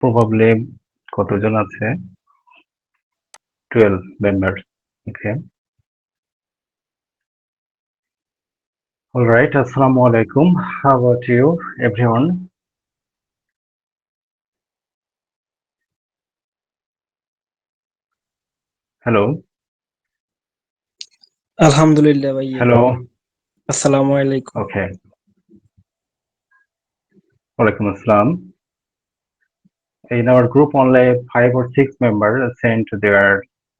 probably কতজন আছে? 12 members. Okay. All right. Assalamu alaikum. How about you, everyone? Hello. আলহামদুলিল্লাহ ভাইয়া। Hello. আসসালামু আলাইকুম। Okay. Walaikum assalam. In our group, only 5 or 6 members sent their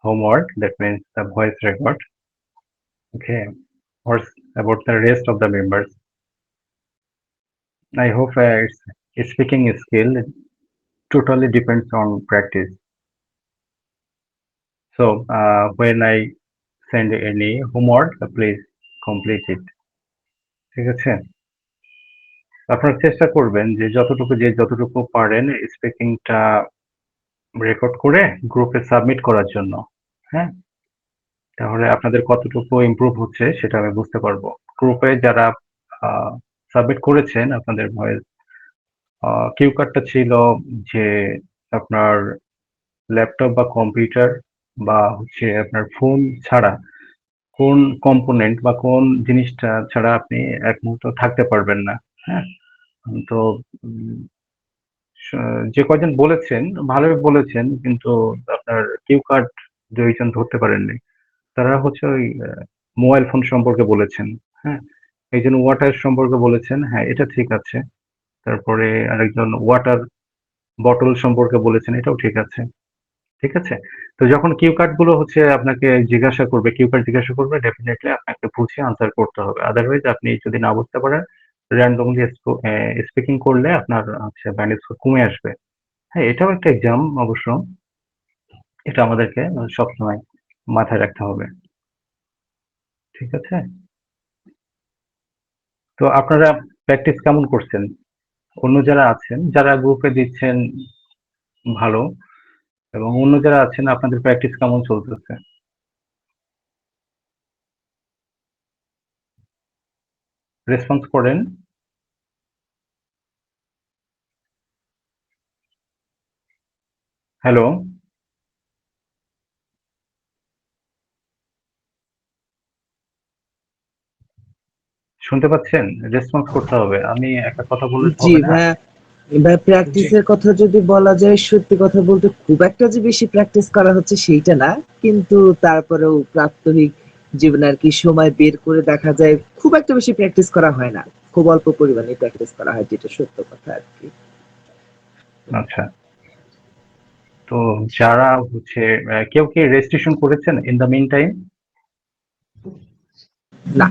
homework. That means the voice record. Okay. What's about the rest of the members? I hope its speaking skill totally depends on practice. So when I send any homework, please complete it. ঠিক আছে? আপনারা চেষ্টা করবেন যে যতটুকু পারেন স্পিকিংটা record করে গ্রুপে সাবমিট করার জন্য। হ্যাঁ? তাহলে আপনাদের কতটুকু ইমপ্রুভ হচ্ছে সেটা আমি বুঝতে পারবো। গ্রুপে যারা সাবমিট করেছেন আপনাদের ভয়েস কিউ কার্ডটা ছিল যে আপনার ল্যাপটপ বা কম্পিউটার বা হচ্ছে আপনার ফোন ছাড়া কোন কম্পোনেন্ট বা কোন জিনিসটা ছাড়া আপনি এক মুহূর্ত থাকতে পারবেন না। হ্যাঁ? তো যে কয়জন বলেছেন ভালোই বলেছেন, কিন্তু আপনার কিউ কার্ড ২ জন ধরতে পারেননি। তারা হচ্ছে ওই মোবাইল ফোন সম্পর্কে বলেছেন। হ্যাঁ? একজন ওয়াটার সম্পর্কে বলেছেন। হ্যাঁ, এটা ঠিক আছে। তারপরে আরেকজন ওয়াটার বটল সম্পর্কে বলেছেন, এটাও ঠিক আছে। ঠিক আছে? তো যখন কিউ কার্ড গুলো হচ্ছে আপনাকে কিউ কার্ড জিজ্ঞাসা করবে, ডেফিনিটলি আপনাকে বুঝে আনসার করতে হবে। আদারওয়াইজ আপনি যদি না বুঝতে পারেন র্যান্ডমলি স্পিকিং করলে আপনার হচ্ছে ব্যান্ড স্কোর কমে আসবে। হ্যাঁ, এটাও একটা এক্সাম অবশ্য। এটা আমাদেরকে সবসময় মাথায় রাখতে হবে। ঠিক আছে? তো আপনারা প্র্যাকটিস কেমন করছেন? অন্য যারা আছেন, যারা গ্রুপে দিচ্ছেন ভালো, এবং অন্য যারা আছেন আপনাদের প্র্যাকটিস কেমন চলতেছে? রেসপন্স করেন। হ্যালো? শুনতে পাচ্ছেন? রেসপন্স করতে হবে। আমি একটা কথা বললে তো জি হবে না। ভাইয়া, এবার প্র্যাকটিসের কথা যদি বলা যায়, সত্যি কথা বলতে খুব একটা যে বেশি প্র্যাকটিস করা হচ্ছে সেইটা না, কিন্তু তারপরেও প্রাত্যহিক জীবনে আর কি সময় বের করে দেখা যায় খুব একটা বেশি প্র্যাকটিস করা হয় না, খুব অল্প পরিমাণে প্র্যাকটিস করা হয়, যেটা সত্য কথা আর কি। আচ্ছা। তো যারা হচ্ছে কেউ কি রেজিস্ট্রেশন করেছেন ইন দ্য মিন টাইম? না।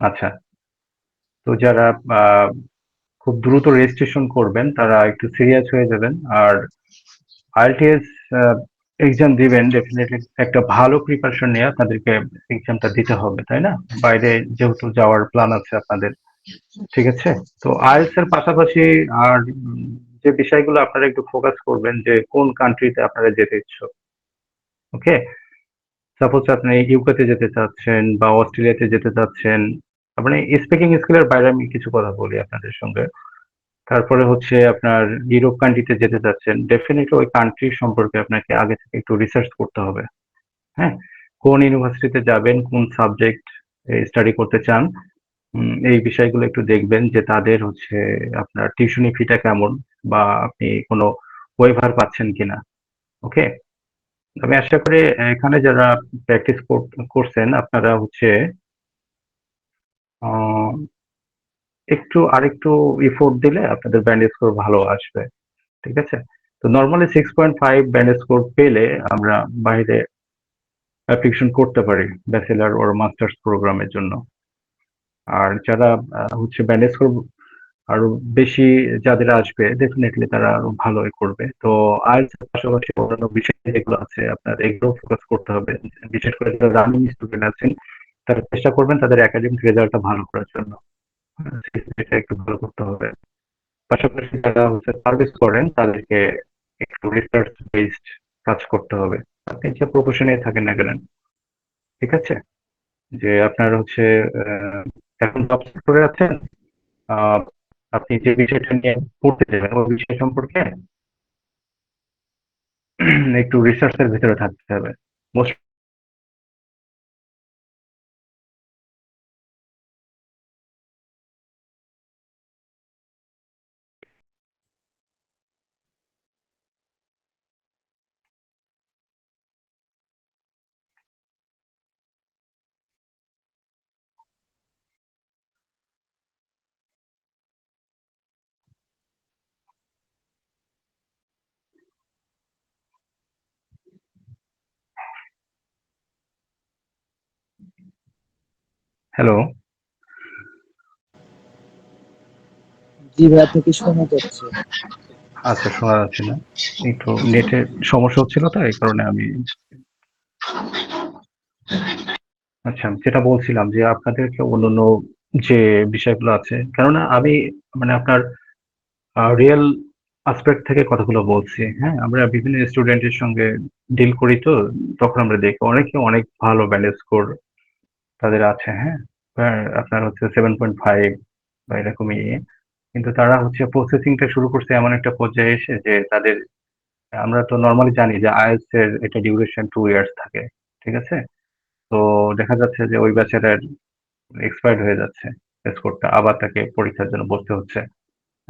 আচ্ছা। তো যারা খুব দ্রুত রেজিস্ট্রেশন করবেন তারা একটু সিরিয়াস হয়ে যাবেন। আর আইএলটিএস এক্সাম দিবেন, ডেফিনেটলি একটা ভালো প্রিপারেশন নিয়ে আপনাদেরকে এক্সামটা দিতে হবে, তাই না? বাইরে যেহেতু যাওয়ার প্ল্যান আছে আপনাদের। ঠিক আছে? তো আইএলটিএস এর পাশাপাশি আর যে বিষয়গুলো আপনারা একটু ফোকাস করবেন যে কোন কান্ট্রিতে আপনারা যেতে ইচ্ছুক। ওকে? সাপোজ আপনি ইউকেতে যেতে চাচ্ছেন বা অস্ট্রেলিয়াতে যেতে চাচ্ছেন। মানে স্পিকিং স্কিলের বাইরে আমি কিছু কথা বলি আপনাদের সঙ্গে। তারপরে হচ্ছে আপনার ইউরোপ কান্ট্রিতে যেতে চাচ্ছেন, ডেফিনেটলি ওই কান্ট্রি সম্পর্কে আপনাকে আগে থেকে একটু রিসার্চ করতে হবে। হ্যাঁ? কোন ইউনিভার্সিটিতে যাবেন, কোন সাবজেক্ট স্টাডি করতে চান, এই বিষয়গুলো একটু দেখবেন যে তাদের হচ্ছে আপনার টিউশনি ফিটা কেমন, বা আপনি কোনো ওয়েভার পাচ্ছেন কিনা। ওকে? আমি আশা করি এখানে যারা প্র্যাকটিস করছেন আপনারা হচ্ছে আরেকটু এফোর্ট দিলে আপনাদের ব্যান্ড স্কোর ভালো আসবে। ঠিক আছে? তো নরমালি 6.5 ব্যান্ড স্কোর পেলে আমরা বাইরে অ্যাপ্লিকেশন করতে পারি ব্যাচেলর ওর মাস্টার্স প্রোগ্রামের জন্য। আর যারা হচ্ছে ব্যান্ড স্কোর আরো বেশি যাদের আসবে, ডেফিনেটলি তারা আরো ভালোই করবে। তো আইএলটিএস এর পাশাপাশি অন্যান্য বিষয় যেগুলো আছে আপনার এগুলো ফোকাস করতে হবে। বিশেষ করে যারা রানিং স্টুডেন্ট আছেন তারা চেষ্টা করবেন তাদের একাডেমিক রেজাল্টটা ভালো করার জন্য। সেটা একটু ভালো করতে হবে। পাশাপাশি যারা হচ্ছে সার্ভিস করেন তাদেরকে একটু রিসার্চ বেসড কাজ করতে হবে। আপনি যে প্রফেশনে থাকেন না কেন, ঠিক আছে? যে আপনার হচ্ছে এখন জব সেক্টরে আছেন, আপনি যে বিষয়টা নিয়ে পড়তে যাবেন ওই বিষয় সম্পর্কে একটু রিসার্চের ভিতরে থাকতে হবে। মোস্ট হ্যালো, জি ভাই, আপনাকে শোনা যাচ্ছে। আচ্ছা শোনা যাচ্ছে না। একটু নেটের সমস্যা হচ্ছিল তো এই কারণে আমি আচ্ছা যেটা বলছিলাম যে আপনাদেরকে অন্যান্য যে বিষয়গুলো আছে কেননা আমি মানে আপনার রিয়েল আসপেক্ট থেকে কথাগুলো বলছি। হ্যাঁ, আমরা বিভিন্ন স্টুডেন্টের সঙ্গে ডিল করি তো তখন আমরা দেখি অনেকে অনেক ভালো ব্যান্ড স্কোর তাদের আছে। হ্যাঁ, আপনার হচ্ছে 7.5 বা এরকমই কিন্তু তারা হচ্ছে প্রসেসিংটা শুরু করছে এমন একটা পর্যায়ে এসে যে তাদের আমরা তো নর্মালি জানি যে আইএলটিএস এর এটা ডিউরেশন 2 ইয়ার্স থাকে। ঠিক আছে? তো দেখা যাচ্ছে যে ওই বেচারার এক্সপায়ার্ড হয়ে যাচ্ছে স্কোরটা আবার তাকে পরীক্ষার জন্য বসতে হচ্ছে।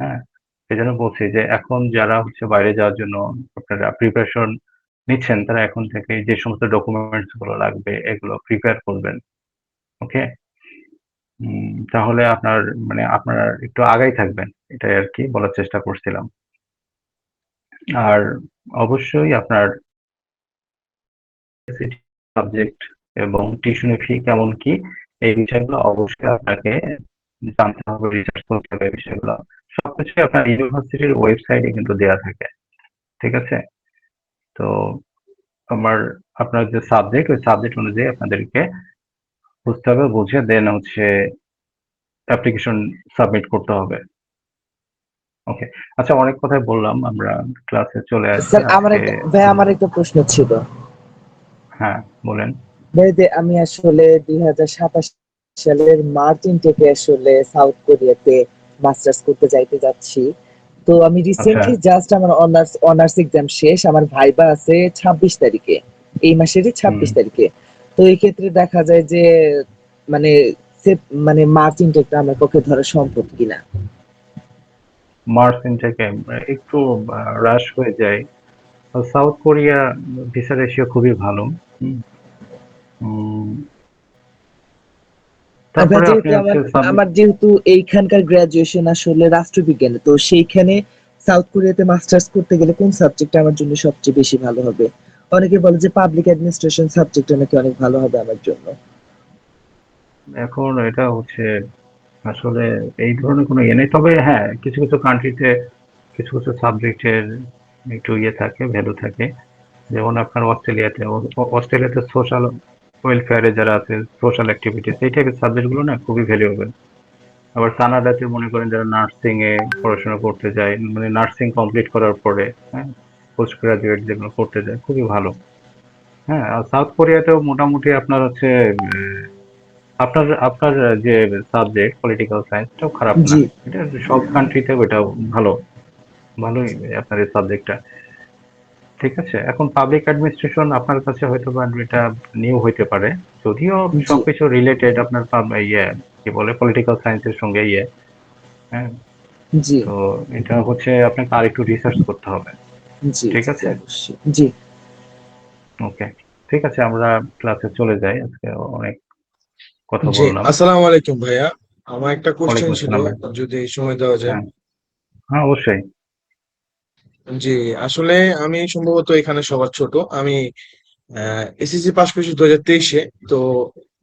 হ্যাঁ, সেজন্য বলছি যে এখন যারা হচ্ছে বাইরে যাওয়ার জন্য আপনারা প্রিপারেশন নিচ্ছেন তারা এখন থেকে যে সমস্ত ডকুমেন্টস গুলো লাগবে এগুলো প্রিপেয়ার করবেন। ওকে? তাহলে আপনার মানে আপনারা একটু আগাই থাকবেন। এটাই আরকি বলার চেষ্টা করছিলাম। আর অবশ্যই আপনার সাবজেক্ট এবং টিউশনি ফি কেমন কি এই বিষয়গুলো অবশ্যই আপনাকে জানতে হবে, রিসার্চ করতে হবে এই বিষয়গুলো। সবকিছুই আপনার ইউনিভার্সিটির ওয়েবসাইটে কিন্তু দেয়া থাকে। ঠিক আছে? তো আমার আপনার যে সাবজেক্ট ওই সাবজেক্ট অনুযায়ী আপনাদেরকে বুঝতে হবে, বুঝে দেন হচ্ছে অ্যাপ্লিকেশন সাবমিট করতে হবে। ওকে। আচ্ছা অনেক কথাই বললাম। আমরা ক্লাসে চলে আসি স্যার, আজকে। আমার একটা প্রশ্ন ছিল। হ্যাঁ, বলেন। ভাই আমি আসলে 2027 সালের মার্চ ইনটেকে আসলে সাউথ কোরিয়াতে মাস্টার্স করতে যাচ্ছি। তো আমি আচ্ছা। রিসেন্টলি জাস্ট আমার অনার্স এক্সাম শেষ। আমার ভাইবা আছে 26 তারিখে, এই মাসেরই হুম। 26 তারিখে। তো এই ক্ষেত্রে দেখা যায় যে মানে মানে মার্চ ইনটেকটা আমার পক্ষে ধরা সম্ভব কিনা। মার্চ ইনটেকে একটু রাশ হয়ে যায়। সাউথ কোরিয়া ভিসা রেশিও খুবই ভালো। হুম। উম, ভাই, তারপরে আপনি যেহেতু হচ্ছে আমার যেহেতু এইখানকার গ্রাজুয়েশন আসলে রাষ্ট্রবিজ্ঞানে, তো সেইখানে সাউথ কোরিয়াতে মাস্টার্স করতে গেলে কোন সাবজেক্টটা আমার জন্য সবচেয়ে বেশি ভালো হবে? অনেকে বলে যে পাবলিক অ্যাডমিনিস্ট্রেশন সাবজেক্টটা নাকি অনেক ভালো হবে আমার জন্য। এখন এটা হচ্ছে আসলে এই ধরনের কোনো ইয়ে নেই। তবে হ্যাঁ, কিছু, কিছু কান্ট্রিতে কিছু, কিছু সাবজেক্টের একটু ইয়ে থাকে, ভ্যালু থাকে। যেমন আপনার অস্ট্রেলিয়াতে অস্ট্রেলিয়াতে সোশ্যাল ওয়েলফেয়ারে যারা আছে, সোশ্যাল এক্টিভিটিস এই টাইপের সাবজেক্ট গুলো না খুবই ভ্যালুয়েবল। আবার কানাডাতে মনে করেন যারা নার্সিং এ পড়াশোনা করতে যায়, মানে নার্সিং কমপ্লিট করার পরে হ্যাঁ, পোস্ট গ্রাজুয়েট যেগুলো করতে যায় খুবই ভালো। হ্যাঁ, আর সাউথ কোরিয়াতেও মোটামুটি আপনার হচ্ছে আপনার আপনার যে সাবজেক্ট পলিটিক্যাল সায়েন্স এটাও খারাপ না। জি, এটা সব কান্ট্রিতে ওইটাও ভালো, ভালোই আপনার এই সাবজেক্টটা। ঠিক আছে? এখন পাবলিক অ্যাডমিনিস্ট্রেশন আপনার কাছে হয়তোবা এটা নিউ হইতে পারে। যদিও জি, সবকিছু রিলেটেড আপনার ইয়ে কি বলে পলিটিক্যাল সায়েন্সের সঙ্গে ইয়ে, হ্যাঁ? জি, তো এটা হচ্ছে আপনাকে আরেকটু রিসার্চ করতে হবে। জি, ঠিক জি, জি, আছে? অবশ্যই। জি, ওকে। ঠিক আছে আমরা ক্লাসে চলে যাই। আজকে অনেক কথা জি, বললাম। আসসালামু আলাইকুম ভাইয়া। আমার একটা কোশ্চেন ওয়ালাইকুম ছিল, আসসালাম ভাই। যদি সময় দেওয়া যায়। হ্যাঁ, হ্যাঁ অবশ্যই। জি, আসলে আমি সম্ভবত এখানে সবার ছোট। আমি এসএসসি পাস করেছি 2023-এ। তো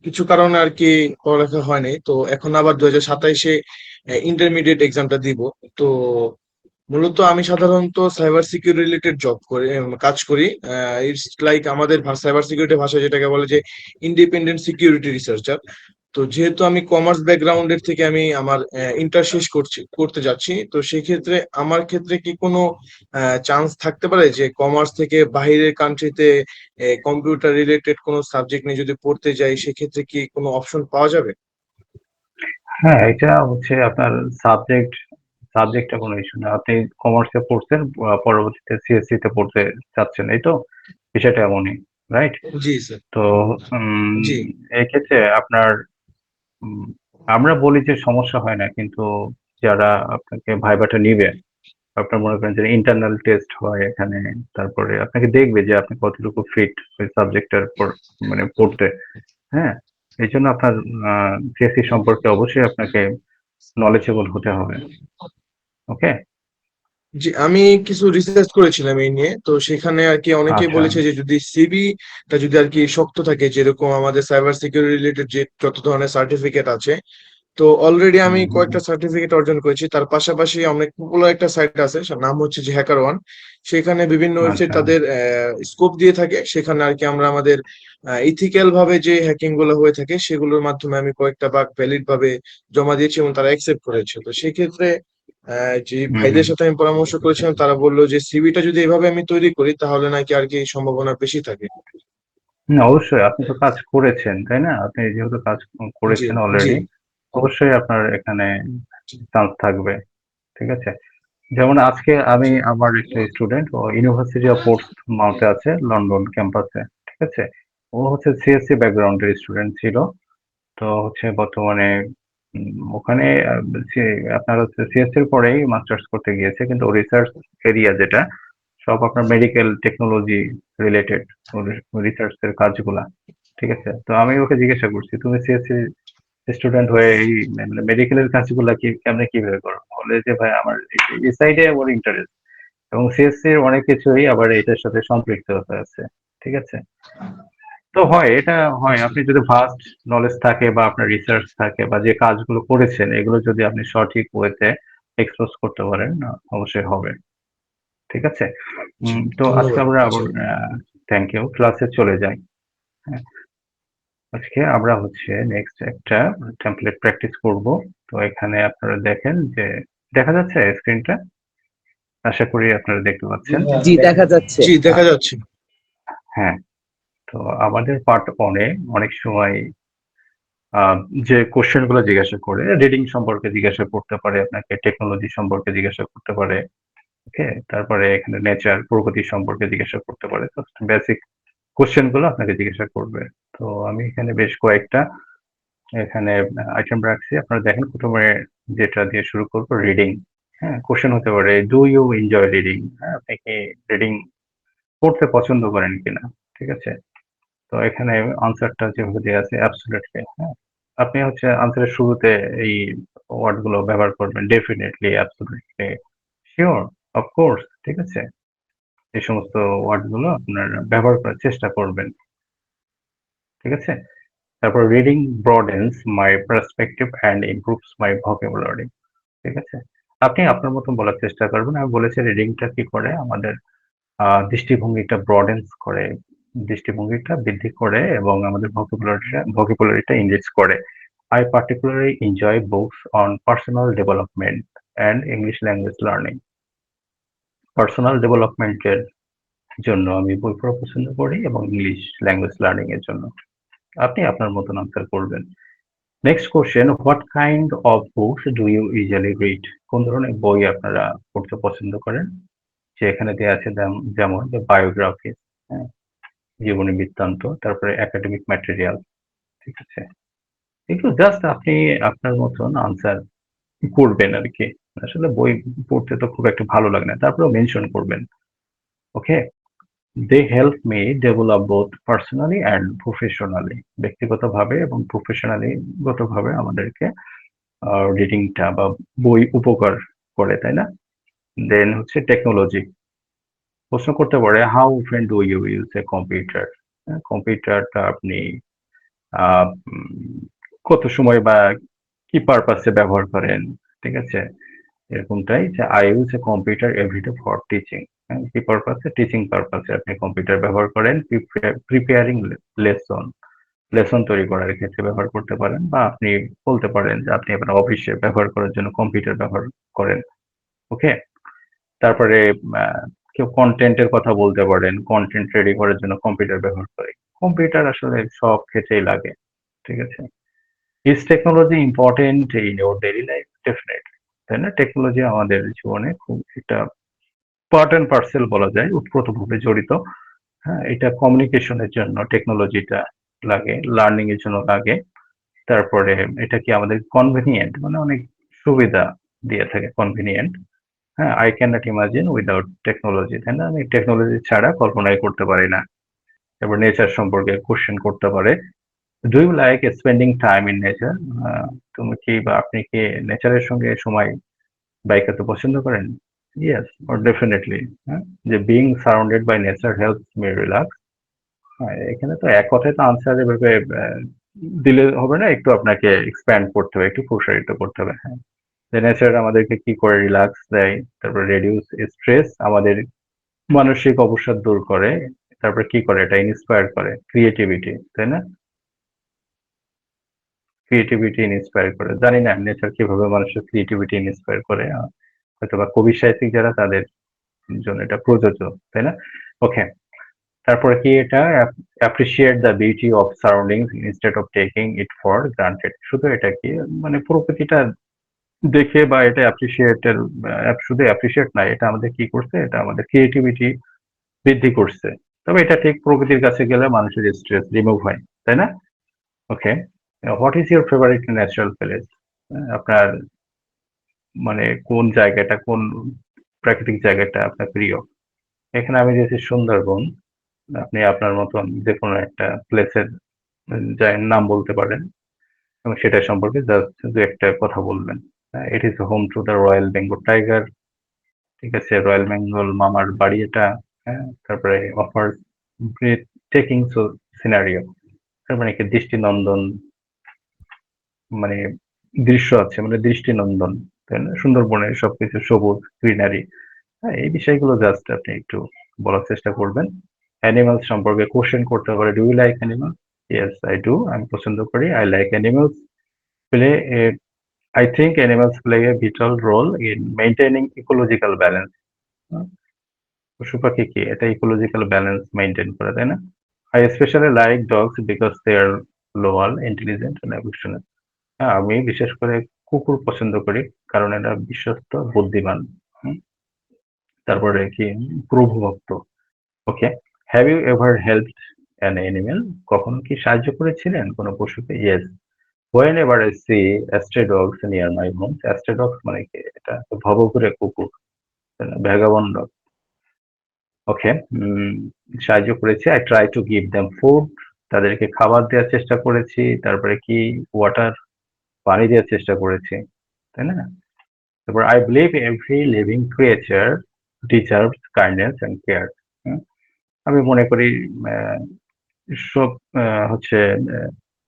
কিছু কারণে আর কি পড়ালেখা হয়নি। তো এখন আবার 2027-এ ইন্টারমিডিয়েট এক্সামটা দিব। তো মূলত আমি সাধারণত সাইবার সিকিউরিটি রিলেটেড জব করি, কাজ করি। ইটস লাইক আমাদের সাইবার সিকিউরিটি ভাষায় যেটাকে বলে যে ইন্ডিপেন্ডেন্ট সিকিউরিটি রিসার্চার। তো যেহেতু আমি কমার্স ব্যাকগ্রাউন্ডের থেকে আমি আমার ইন্টার শেষ করতে যাচ্ছি, তো সেক্ষেত্রে আমার ক্ষেত্রে কি কোনো চান্স থাকতে পারে যে কমার্স থেকে বাইরের কান্ট্রিতে কম্পিউটার রিলেটেড কোনো সাবজেক্ট নিয়ে যদি পড়তে যাই, সেক্ষেত্রে কি কোনো অপশন পাওয়া যাবে? হ্যাঁ, এটা হচ্ছে আপনার সাবজেক্ট সাবজেক্টটা কোনো ইস্যু না। আপনি কমার্সে পড়ছেন, পরবর্তীতে সিএসসি তে পড়তে চাচ্ছেন, এই তো? বিষয়টা এমনই, রাইট? জি স্যার। তো উম জি এক্ষেত্রে আপনার উম আমরা বলি যে সমস্যা হয় না, কিন্তু যারা আপনাকে ভাইবাটা নিবে, আপনার মনে করেন যে ইন্টারনাল টেস্ট হয় এখানে, তারপরে আপনাকে দেখবে যে আপনি কতটুকু ফিট ওই সাবজেক্টটার উপর মানে পড়তে, হ্যাঁ? এইজন্য আপনার সিএসসি সম্পর্কে অবশ্যই আপনাকে knowledgeable হতে হবে। ওকে? জি, আমি কিছু রিসার্চ করেছিলাম এই নিয়ে। তো সেখানে আরকি অনেকেই আচ্ছা। বলেছে যে যদি সিভিটা যদি আরকি শক্ত থাকে, যেরকম আমাদের সাইবার সিকিউরিটি রিলেটেড যে যত ধরনের সার্টিফিকেট আছে, তো অলরেডি হুম, আমি হুম, হুম। কয়েকটা সার্টিফিকেট অর্জন করেছি। তার পাশাপাশি অনেক পপুলার একটা সাইট আছে, নাম হচ্ছে যে হ্যাকার ওয়ান। সেখানে বিভিন্ন ওয়েবসাইট আচ্ছা। তাদের স্কোপ দিয়ে থাকে। সেখানে আরকি আমরা আমাদের ইথিক্যাল ভাবে যে হ্যাকিং গুলো হয়ে থাকে সেগুলোর মাধ্যমে আমি কয়েকটা বাগ ভ্যালিড ভাবে জমা দিয়েছি এবং তারা অ্যাকসেপ্ট করেছে। তো সেক্ষেত্রে যে হুম, হুম। ভাইদের সাথে আমি পরামর্শ করেছিলাম, তারা বলল যে সিভিটা যদি এভাবে আমি তৈরি করি তাহলে নাকি আরকি সম্ভাবনা বেশি থাকে। অবশ্যই আপনি তো কাজ করেছেন, তাই না? আপনি যেহেতু কাজ জি, করেছেন জি, অলরেডি, অবশ্যই আপনার এখানে জি, চান্স থাকবে। ঠিক আছে? যেমন আজকে আমি আমার একটা স্টুডেন্ট, ও ইউনিভার্সিটি অফ পোর্টসমাউথে আছে, লন্ডন ক্যাম্পাসে। ঠিক আছে? ও হচ্ছে সিএসসি ব্যাকগ্রাউন্ডের স্টুডেন্ট ছিল। তো হচ্ছে বর্তমানে ওখানে আপনার হচ্ছে সিএসসি এর পরেই মাস্টার্স করতে গিয়েছে, কিন্তু রিসার্চ এরিয়া যেটা সব আপনার মেডিকেল টেকনোলজি রিলেটেড রিসার্চ এর কাজগুলা। ঠিক আছে? তো আমি ওকে জিজ্ঞাসা করছি, তুমি সিএসসি স্টুডেন্ট হয়ে এই মানে মেডিকেলের কাজগুলা কেমনে কিভাবে করো? বলে যে ভাই আমার এই সাইডে ওর ইন্টারেস্ট, এবং সিএসসি এর অনেক কিছুই আবার এটার সাথে সম্পৃক্ত হতে আছে। ঠিক আছে? তো হয়, এটা হয়। আপনি যদি ভাস্ট নলেজ থাকে বা আপনার রিসার্চ থাকে বা যে কাজগুলো করেছেন এগুলো যদি আপনি সঠিক ওয়েতে এক্সপোজ করতে পারেন, অবশ্যই হবে। ঠিক আছে? জি, তো আজকে ধন্যবাদ। আমরা জি, আবার থ্যাংক ইউ। ক্লাসে চলে যাই। হ্যাঁ? আজকে আমরা হচ্ছে নেক্সট একটা টেমপ্লেট প্র্যাকটিস করব। তো এখানে আপনারা দেখেন যে দেখা যাচ্ছে স্ক্রিনটা? আশা করি আপনারা দেখতে পাচ্ছেন। জি, দেখা যাচ্ছে। জি দেখা যাচ্ছে। হ্যাঁ, তো আমাদের পার্ট 1 এ অনেক সময় আহ, যে কোশ্চেন গুলো জিজ্ঞাসা করে, রিডিং সম্পর্কে জিজ্ঞাসা করতে পারে, আপনাকে টেকনোলজি সম্পর্কে জিজ্ঞাসা করতে পারে। ওকে, তারপরে এখানে নেচার প্রকৃতি সম্পর্কে জিজ্ঞাসা করতে পারে। বেসিক কোশ্চেন গুলো আপনাকে জিজ্ঞাসা করবে। তো আমি এখানে বেশ কয়েকটা এখানে আইটেম রাখছি। আপনারা দেখেন, প্রথমে যেটা দিয়ে শুরু করবো, রিডিং। হ্যাঁ, কোশ্চেন হতে পারে, ডু ইউ এনজয় রিডিং? হ্যাঁ, আপনি কি রিডিং পড়তে পছন্দ করেন কিনা? ঠিক আছে? তো এখানে আনসারটা যেভাবে দেওয়া আছে, অ্যাবসলিউটলি। হ্যাঁ, আপনি হচ্ছে আনসারের শুরুতে এই ওয়ার্ড গুলো ব্যবহার করবেন, ডেফিনেটলি, অ্যাবসলিউটলি, শিওর, অফকোর্স। ঠিক আছে? এই সমস্ত ওয়ার্ড গুলো আপনার ব্যবহার করার চেষ্টা করবেন। ঠিক আছে? তারপর reading ব্রডেন্স my perspective and improves my vocabulary. ঠিক আছে? আপনি আপনার মতন বলার চেষ্টা করবেন। আমি বলেছি রিডিংটা কি করে, আমাদের দৃষ্টিভঙ্গিটা ব্রডেন্স করে, দৃষ্টিভঙ্গিটা বৃদ্ধি করে এবং আমাদের ভোকাবুলারিটা এনরিচ করে। I particularly enjoy books on personal development and English language learning. Personal ডেভেলপমেন্টের জন্য আমি বই পড়া পছন্দ করি এবং ইংলিশ ল্যাঙ্গুয়েজ লার্নিং এর জন্য। আপনি আপনার মতন আনসার করবেন। Next question, what kind of books do you usually read? কোন ধরনের বই আপনারা পড়তে পছন্দ করেন? যে এখানে দেওয়া আছে যেমন বায়োগ্রাফি, হ্যাঁ, জীবনী বৃত্তান্ত, তারপরে একাডেমিক ম্যাটেরিয়াল। ঠিক আছে? এগুলো জাস্ট আপনি আপনার মতন আনসার করবেন আর কি। আসলে বই পড়তে তো খুব একটা ভালো লাগে না, তারপরেও মেনশন করবেন। Okay, they help me develop both personally and professionally. ব্যক্তিগতভাবে এবং প্রফেশনালি গতভাবে আমাদেরকে রিডিংটা বা বই উপকার করে, তাই না? দেন হচ্ছে টেকনোলজি। প্রশ্ন করতে পারে, how often do you use a computer? কম্পিউটারটা আপনি আহ, উম, কত সময় বা কি পারপাসে ব্যবহার করেন? ঠিক আছে? এরকমটাই যে I use a computer everyday for teaching. কি পারপাসে? টিচিং পারপাসে আপনি কম্পিউটার ব্যবহার করেন। প্রিপেয়ারিং লেসন, লেসন তৈরি করার ক্ষেত্রে ব্যবহার করতে পারেন, বা আপনি বলতে পারেন যে আপনি আপনার অফিসে ব্যবহার করার জন্য কম্পিউটার ব্যবহার করেন। ওকে, তারপরে আহ, কেউ কন্টেন্টের কথা বলতে পারেন, কন্টেন্ট রেডি করার জন্য কম্পিউটার ব্যবহার করে। কম্পিউটার আসলে সব ক্ষেত্রেই লাগে। ঠিক আছে? Is technology important in your daily life? Definitely. তাই না? টেকনোলজি আমাদের জীবনে খুব একটা পার্ট অ্যান্ড পার্সেল বলা যায়, ওতপ্রোতভাবে জড়িত। হ্যাঁ, এটা কমিউনিকেশনের জন্য টেকনোলজিটা লাগে, লার্নিং এর জন্য লাগে। তারপরে এটা কি আমাদের কনভেনিয়েন্ট, মানে অনেক সুবিধা দিয়ে থাকে, কনভেনিয়েন্ট। হ্যাঁ, I can not imagine without technology, তাই না? আমি টেকনোলজি ছাড়া কল্পনাই করতে পারি না। তারপর নেচার সম্পর্কে কোশ্চেন করতে পারে। Do you like spending time in nature? তুমি কি বা আপনি কি নেচারের সঙ্গে সময় ব্যয় করতে পছন্দ করেন? Yes, or definitely. হ্যাঁ, যে being surrounded by nature helps me relax. হ্যাঁ, এখানে তো এক কথায় তো আনসার এভাবে দিলে হবে না, একটু আপনাকে এক্সপ্যান্ড করতে হবে, একটু প্রসারিত করতে হবে। হ্যাঁ, যে নেচার আমাদেরকে কি করে রিল্যাক্স দেয়, তারপর রেডিউস স্ট্রেস, আমাদের মানসিক অবসাদ দূর করে, তারপর কি করে, এটা ইন্সপায়ার করে ক্রিয়েটিভিটি, তাই না? ক্রিয়েটিভিটি ইন্সপায়ার করে। জানি না নেচার কিভাবে মানুষের ক্রিয়েটিভিটি ইন্সপায়ার করে, হয়তো বা কবি সাহিত্যিক যারা তাদের জন্য এটা প্রযোজ্য, তাই না? ওকে, তারপরে কি এটা appreciate the beauty of surroundings instead of taking it for granted. শুধু এটা কি, মানে প্রকৃতিটা দেখে বা এটা অ্যাপ্রিসিয়েটের, শুধু অ্যাপ্রিসিয়েট না, এটা আমাদের কি করছে, এটা আমাদের ক্রিয়েটিভিটি বৃদ্ধি করছে। তবে এটা ঠিক প্রকৃতির কাছে গেলে মানুষের স্ট্রেস রিমুভ হয়, তাই না? Okay, what is your favourite natural place? আপনার মানে কোন জায়গাটা, কোন প্রাকৃতিক জায়গাটা আপনার প্রিয়? এখানে আমি দিয়েছি সুন্দরবন। আপনি আপনার মতন যে কোনো একটা প্লেসের জায়গার নাম বলতে পারেন এবং সেটা সম্পর্কে জাস্ট দু একটা কথা বলবেন। It is home to the royal Bengal tiger. ঠিক আছে, রয়্যাল বেঙ্গল মামার বাড়ি এটা। হ্যাঁ, তারপরে অফার ব্রেথ টেকিং সিনারিও, তার মানে কি দৃষ্টিনন্দন, মানে দৃশ্য আছে, মানে দৃষ্টিনন্দন, তাই না? সুন্দরবনে সবকিছু সবুজ, গ্রিনারি। হ্যাঁ, এই বিষয়গুলো জাস্ট আপনি একটু বলার চেষ্টা করবেন। অ্যানিমালস সম্পর্কে কোশ্চেন করতে পারে, do you like animal? Yes I do, আমি পছন্দ করি। I like animals play a I think animals play a vital role in maintaining ecological balance. পশু পাখি কি এটা ইকোলজিক্যাল ব্যালেন্স মেনটেন করে, তাই না? I especially like dogs because they are loyal, intelligent and affectionate. হ্যাঁ, আমি বিশেষ করে কুকুর পছন্দ করি কারণ এরা বিশ্বস্ত, বুদ্ধিমান। হুম, তারপরে কি প্রভুভক্ত। Okay, have you ever helped an animal? কখনো কি সাহায্য করেছিলেন কোনো পশুকে? Yes, whenever I see stray dogs near my home. Stray dogs মানে কি, এটা ভবঘুরে কুকুর, ভ্যাগাবন্ড ডগ। ওকে, সাহায্য করেছি। I try to give them food. তাদেরকে খাবার দেওয়ার চেষ্টা করেছি। তারপরে কি ওয়াটার, পানি দেওয়ার চেষ্টা করেছি, তাই না? তারপর I believe every living creature deserves kindness and care. হুম, আমি মনে করি আহ, সব হচ্ছে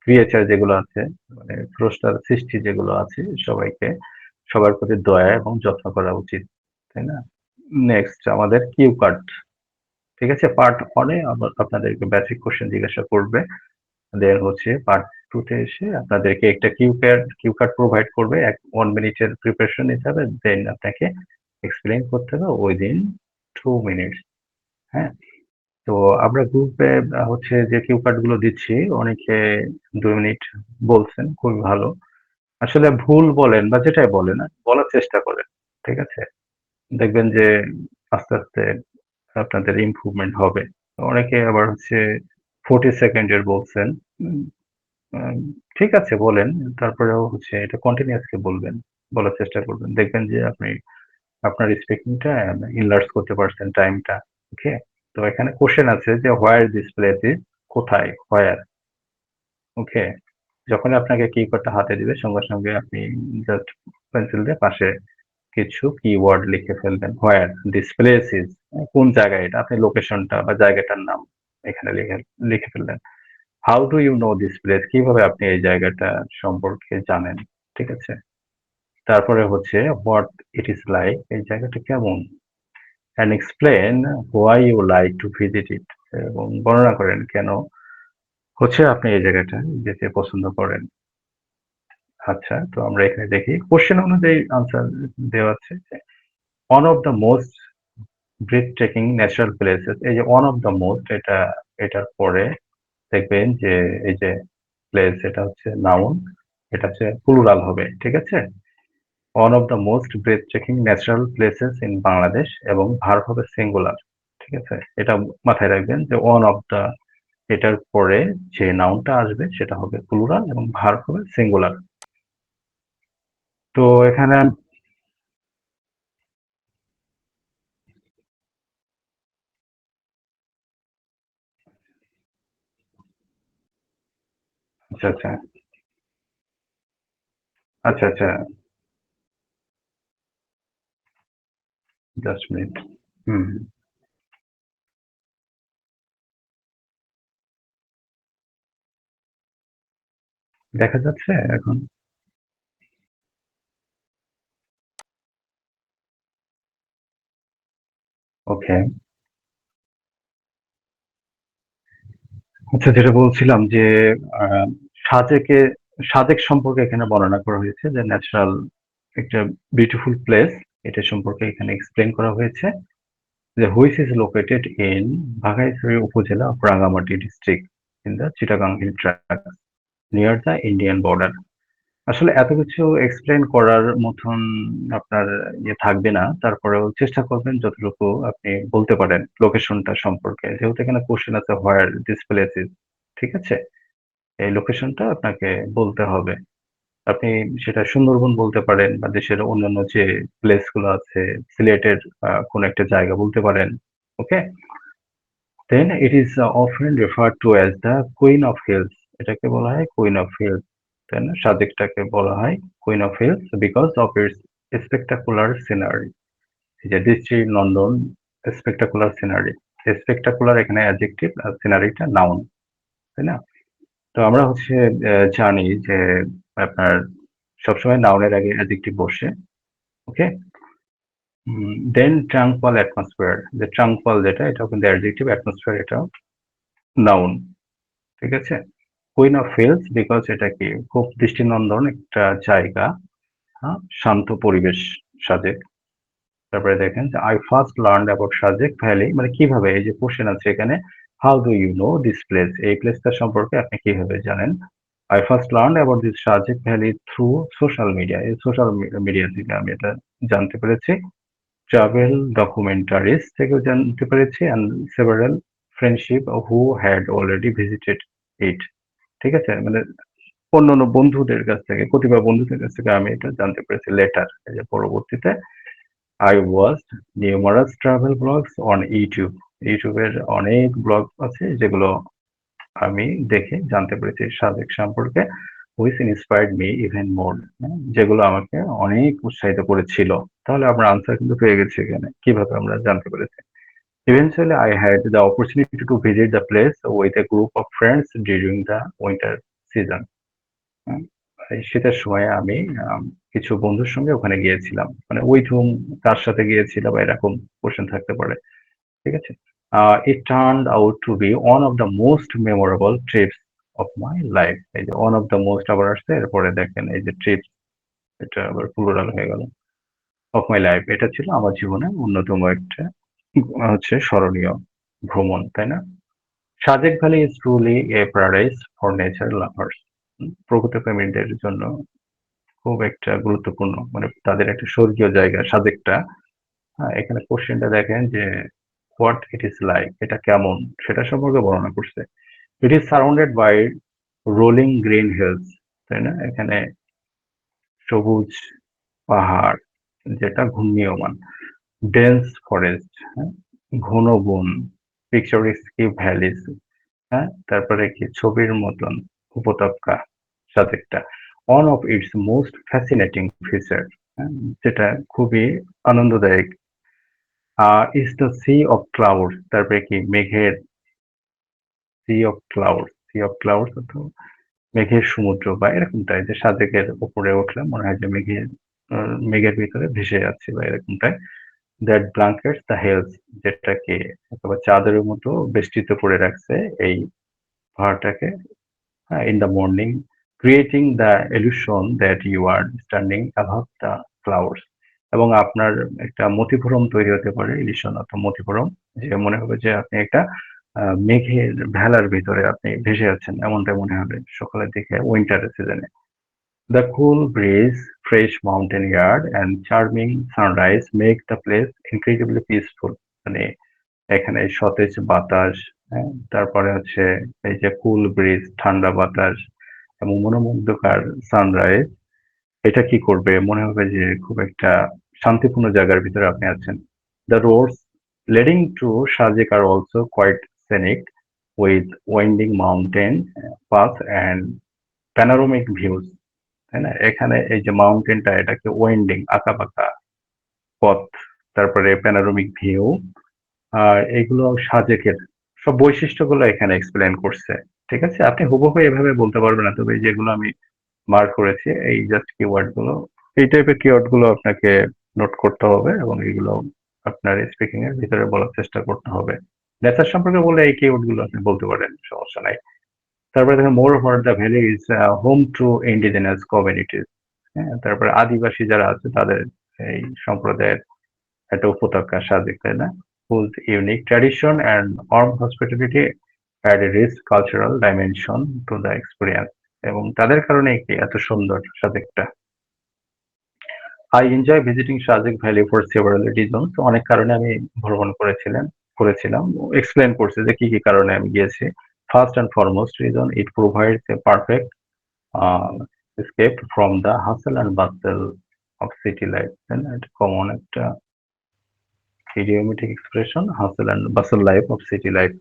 ক্রিয়েচার যেগুলো আছে, মানে স্রষ্টার সৃষ্টি যেগুলো আছে, সবাইকে, সবার প্রতি দয়া এবং যত্ন করা উচিত, তাই না? নেক্সট আমাদের কিউ কার্ড। ঠিক আছে, পার্ট ওয়ানে আপনাদেরকে বেসিক কোশ্চেন জিজ্ঞাসা করবে, দেন হচ্ছে পার্ট টু তে এসে আপনাদেরকে একটা কিউ কার্ড প্রোভাইড করবে 1 মিনিটের প্রিপারেশন হিসাবে, দেন আপনাকে এক্সপ্লেইন করতে হবে উইদিন 2 মিনিটস। হ্যাঁ, তো আমরা গ্রুপে হচ্ছে যে কিউ কার্ড গুলো দিচ্ছি, অনেকে 2 মিনিট বলছেন, খুবই ভালো। আসলে ভুল বলেন বা যেটাই বলেন, বলার চেষ্টা করেন, ঠিক আছে? দেখবেন যে আস্তে আস্তে আপনাদের ইমপ্রুভমেন্ট হবে। অনেকে আবার হচ্ছে 40 সেকেন্ডের বলছেন। উম, উম, ঠিক আছে বলেন, তারপরেও হচ্ছে এটা কন্টিনিউয়াসলি বলবেন, বলার চেষ্টা করবেন, দেখবেন যে আপনি আপনার স্পিকিংটা ইনলার্জ করতে পারছেন টাইমটা। ওকে, তো এখানে কোশ্চেন আছে যে হোয়ার দিস প্লেস ইজ, কোথায়, হোয়ার। ওকে, যখন আপনাকে কিবোর্ডটা হাতে দিবে সঙ্গে সঙ্গে আপনি জাস্ট পেন্সিল দিয়ে পাশে কিছু কিওয়ার্ড লিখে ফেলবেন। হোয়ার দিস প্লেস ইজ, কোন জায়গায় এটা, আপনি লোকেশনটা বা জায়গাটার নাম এখানে লিখে লিখে ফেললেন। How do you know this place, কিভাবে আপনি এই জায়গাটা সম্পর্কে জানেন, ঠিক আছে? তারপরে হচ্ছে হোয়াট ইট ইজ লাইক, এই জায়গাটা কেমন, and explain why you like to visit it, এবং বর্ণনা করেন কেন হচ্ছে আপনি এই জায়গাটা যেতে পছন্দ করেন। আচ্ছা, তো আমরা এখানে দেখি কোশ্চেন অনুযায়ী আনসার দেওয়া আছে। One of the most breathtaking natural places, এই যে ওয়ান অফ দ্য মোস্ট, এটার পরে দেখবেন যে এই যে প্লেস, এটা হচ্ছে নাউন, এটা হচ্ছে প্লুরাল হবে, ঠিক আছে? One of the most ব্রেথটেকিং natural places in Bangladesh, এবং ভার্ব হবে সিঙ্গুলার। ঠিক আছে, এটা মাথায় রাখবেন যে ওয়ান অফ দ্য এটার পরে যে নাউনটা আসবে সেটা হবে প্লুরাল এবং ভার্ব হবে সিঙ্গুলার। তো এখানে আচ্ছা আচ্ছা আচ্ছা আচ্ছা, জাস্ট মিনিট। হুম, দেখা যাচ্ছে এখন? ওকে, আচ্ছা, যেটা বলছিলাম যে আহ, সাজেকে সাজেক সম্পর্কে এখানে বর্ণনা করা হয়েছে যে ন্যাচারাল একটা বিউটিফুল প্লেস, এটা সম্পর্কে এখানে এক্সপ্লেন করা হয়েছে যে which is located in Baghaichhari upazila of Rangamati district in the Chittagong hill tract near the Indian border. আসলে এত কিছু এক্সপ্লেন করার মতন আপনার ইয়ে থাকবে না, তারপরেও চেষ্টা করবেন যতটুকু আপনি বলতে পারেন লোকেশনটা সম্পর্কে, যেহেতু এখানে কোশ্চেন আছে হোয়ার দিস প্লেস ইজ। ঠিক আছে, এই লোকেশনটা আপনাকে বলতে হবে। আপনি সেটা সুন্দরবন বলতে পারেন বা দেশের অন্যান্য যে প্লেস গুলো আছে, সিলেটের কোন একটা জায়গা বলতে পারেন। Okay, then it is often referred to as the queen of hills. এটাকে বলা হয় কুইন অফ হিলস, তাই না? সাজেকটাকে বলা হয় queen of hills because of its spectacular scenery. এই যে ডিস্ট্রিক্ট নন্দন স্পেকটাকুলার সিনারি, স্পেকটাকুলার এখানে অ্যাডজেক্টিভ আর সিনারিটা নাউন, তাই না? তো আমরা হচ্ছে জানি যে আপনার সবসময় নাউনের আগে অ্যাডজেক্টিভ বসে। ওকে, দেন ট্রাঙ্কওয়াল অ্যাটমসফিয়ার, যে ট্রাঙ্কওয়াল যেটা, এটাও কিন্তু অ্যাডজেক্টিভ, অ্যাটমসফিয়ার এটাও নাউন। ঠিক আছে, কুইন অফ হিলস বিকজ এটা কি খুব দৃষ্টিনন্দন একটা জায়গা, হ্যাঁ, শান্ত পরিবেশ সাজেক। তারপরে দেখেন যে I first learn about Sajek valley, মানে কিভাবে, এই যে কোশ্চেন আছে এখানে, how do you know this place, এই প্লেসটা সম্পর্কে আপনি কিভাবে জানেন? I first learn about this Sajek valley through social media, এই সোশ্যাল মিডিয়া থেকে আমি এটা জানতে পেরেছি। ট্রাভেল ডকুমেন্টারিজ থেকেও জানতে পেরেছি, and several friendship who had already visited it. ঠিক আছে, মানে অন্যান্য বন্ধুদের কাছ থেকে, কতিপয় বন্ধুদের কাছ থেকে আমি এটা জানতে পেরেছি লেটার। এই যে পরবর্তীতে I watched numerous travel blogs on YouTube. ইউটিউবের অনেক ব্লগ আছে যেগুলো আমি দেখে জানতে পেরেছি সাজেক সম্পর্কে, which inspired me even more, যেগুলো আমাকে অনেক উৎসাহিত করেছিল। তাহলে আমরা আনসার কিন্তু পেয়ে গেছি এখানে, কিভাবে আমরা জানতে পেরেছি। Eventually, I had the opportunity to visit the place with a group of friends during the winter season. হুম, এই শীতের সময় আমি কিছু বন্ধুর সঙ্গে ওখানে গিয়েছিলাম। মানে উইথ হুম, কার সাথে গিয়েছিল বা এরকম কোশ্চেন থাকতে পারে। ঠিক আছে, it turned out to be one of the most memorable trips of my life. এই যে ওয়ান অফ দ্য মোস্ট আবার আসছে, এরপরে দেখেন এই যে ট্রিপস, এটা আবার প্লুরাল হয়ে গেল। অফ মাই লাইফ, এটা ছিল আমার জীবনে অন্যতম একটা হচ্ছে স্মরণীয় ভ্রমণ, তাই না? Sajek valley is truly A paradise for nature lovers. প্রকৃতি প্রেমীদের জন্য খুব একটা গুরুত্বপূর্ণ, মানে তাদের একটা স্বর্গীয় জায়গা সাজেকটা। হ্যাঁ, এখানে কোশ্চেনটা দেখেন যে হোয়াট ইট ইজ লাইক, এটা কেমন সেটা সম্পর্কে বর্ণনা করছে। It is surrounded by rolling green hills, তাই না? এখানে সবুজ পাহাড় যেটা ঘূর্ণীয়মান, ডেন্স ফরেস্ট, হ্যাঁ, ঘন বন, পিকচারেস্ক ভ্যালিজ, হ্যাঁ, তারপরে কি ছবির মতন উপত্যকা সাজেকটা। One of its most fascinating feature, যেটা খুবই আনন্দদায়ক, is the sea of clouds, তারপরে কি মেঘের, sea of clouds, sea of clouds অথবা মেঘের সমুদ্র বা এরকমটাই, যে সাজেকের উপরে উঠলে মনে হয় যে মেঘের ভিতরে ভেসে যাচ্ছে বা এরকমটাই। দ্যাট ব্ল্যাঙ্কেটস দ্য হিলস, যেটাকে একেবারে চাদরের মতো বেষ্টিত করে রাখছে এই পাহাড়টাকে, in the morning, creating the illusion that you are standing above the clouds. এবং আপনার একটা মতিভ্রম তৈরি হতে পারে, ইলিউশন অথবা মতিভ্রম, যে মনে হবে যে আপনি একটা মেঘের ভেলার ভিতরে আপনি ভেসে আছেন, এমনটাই মনে হবে সকালের দিকে উইন্টার সিজনে। The cool breeze, fresh mountain air, and charming sunrise make the place incredibly peaceful. মানে এখানে সতেজ বাতাস, হ্যাঁ, তারপরে হচ্ছে এই যে কুল ব্রিজ, ঠান্ডা বাতাস এবং মনোমুগ্ধকর সানরাইজ, এটা কি করবে মনে হবে যে খুব একটা শান্তিপূর্ণ জায়গার ভিতরে আপনি আছেন। The roads leading to Sharjah are also quite scenic with winding mountain paths and panoramic views, তাই না? এখানে এই যে মাউন্টেনটা এটাকে ওয়েন্ডিং, আঁকাবাঁকা পথ, তারপরে প্যানোরামিক ভিউ, আর এগুলো সাজেকের সব বৈশিষ্ট্যগুলো এখানে এক্সপ্লেন করছে। ঠিক আছে? আপনি হুবহু এভাবে বলতে পারবেন না, তবে এই যেগুলো আমি মার্ক করেছি এই জাস্ট কিওয়ার্ড গুলো, এই টাইপের কিওয়ার্ড গুলো আপনাকে নোট করতে হবে এবং এগুলো আপনার স্পিকিং এর ভিতরে বলার চেষ্টা করতে হবে। নেচার সম্পর্কে বলে এই কিওয়ার্ড গুলো আপনি বলতে পারেন, সমস্যা নাই। তারপরে দেখেন moreover the valley is home to indigenous communities. হ্যাঁ, তারপরে আদিবাসী যারা আছে তাদের এই সম্প্রদায়ের একটা উপত্যকা সাজেক, তাই না? whose unique tradition and warm hospitality add a rich cultural dimension to the experience, এবং তাদের কারণে কি এত সুন্দর সাজেকটা। I enjoy visiting Sajek Valley for several reasons. অনেক কারণে আমি ভ্রমণ করেছিলাম এক্সপ্লেন করছে যে কি কি কারণে আমি গিয়েছি। First and foremost reason, it provides a perfect escape from the hustle and bustle of city life, তাই না? এটা কমন একটা idiomatic expression, hustle and bustle life of city life,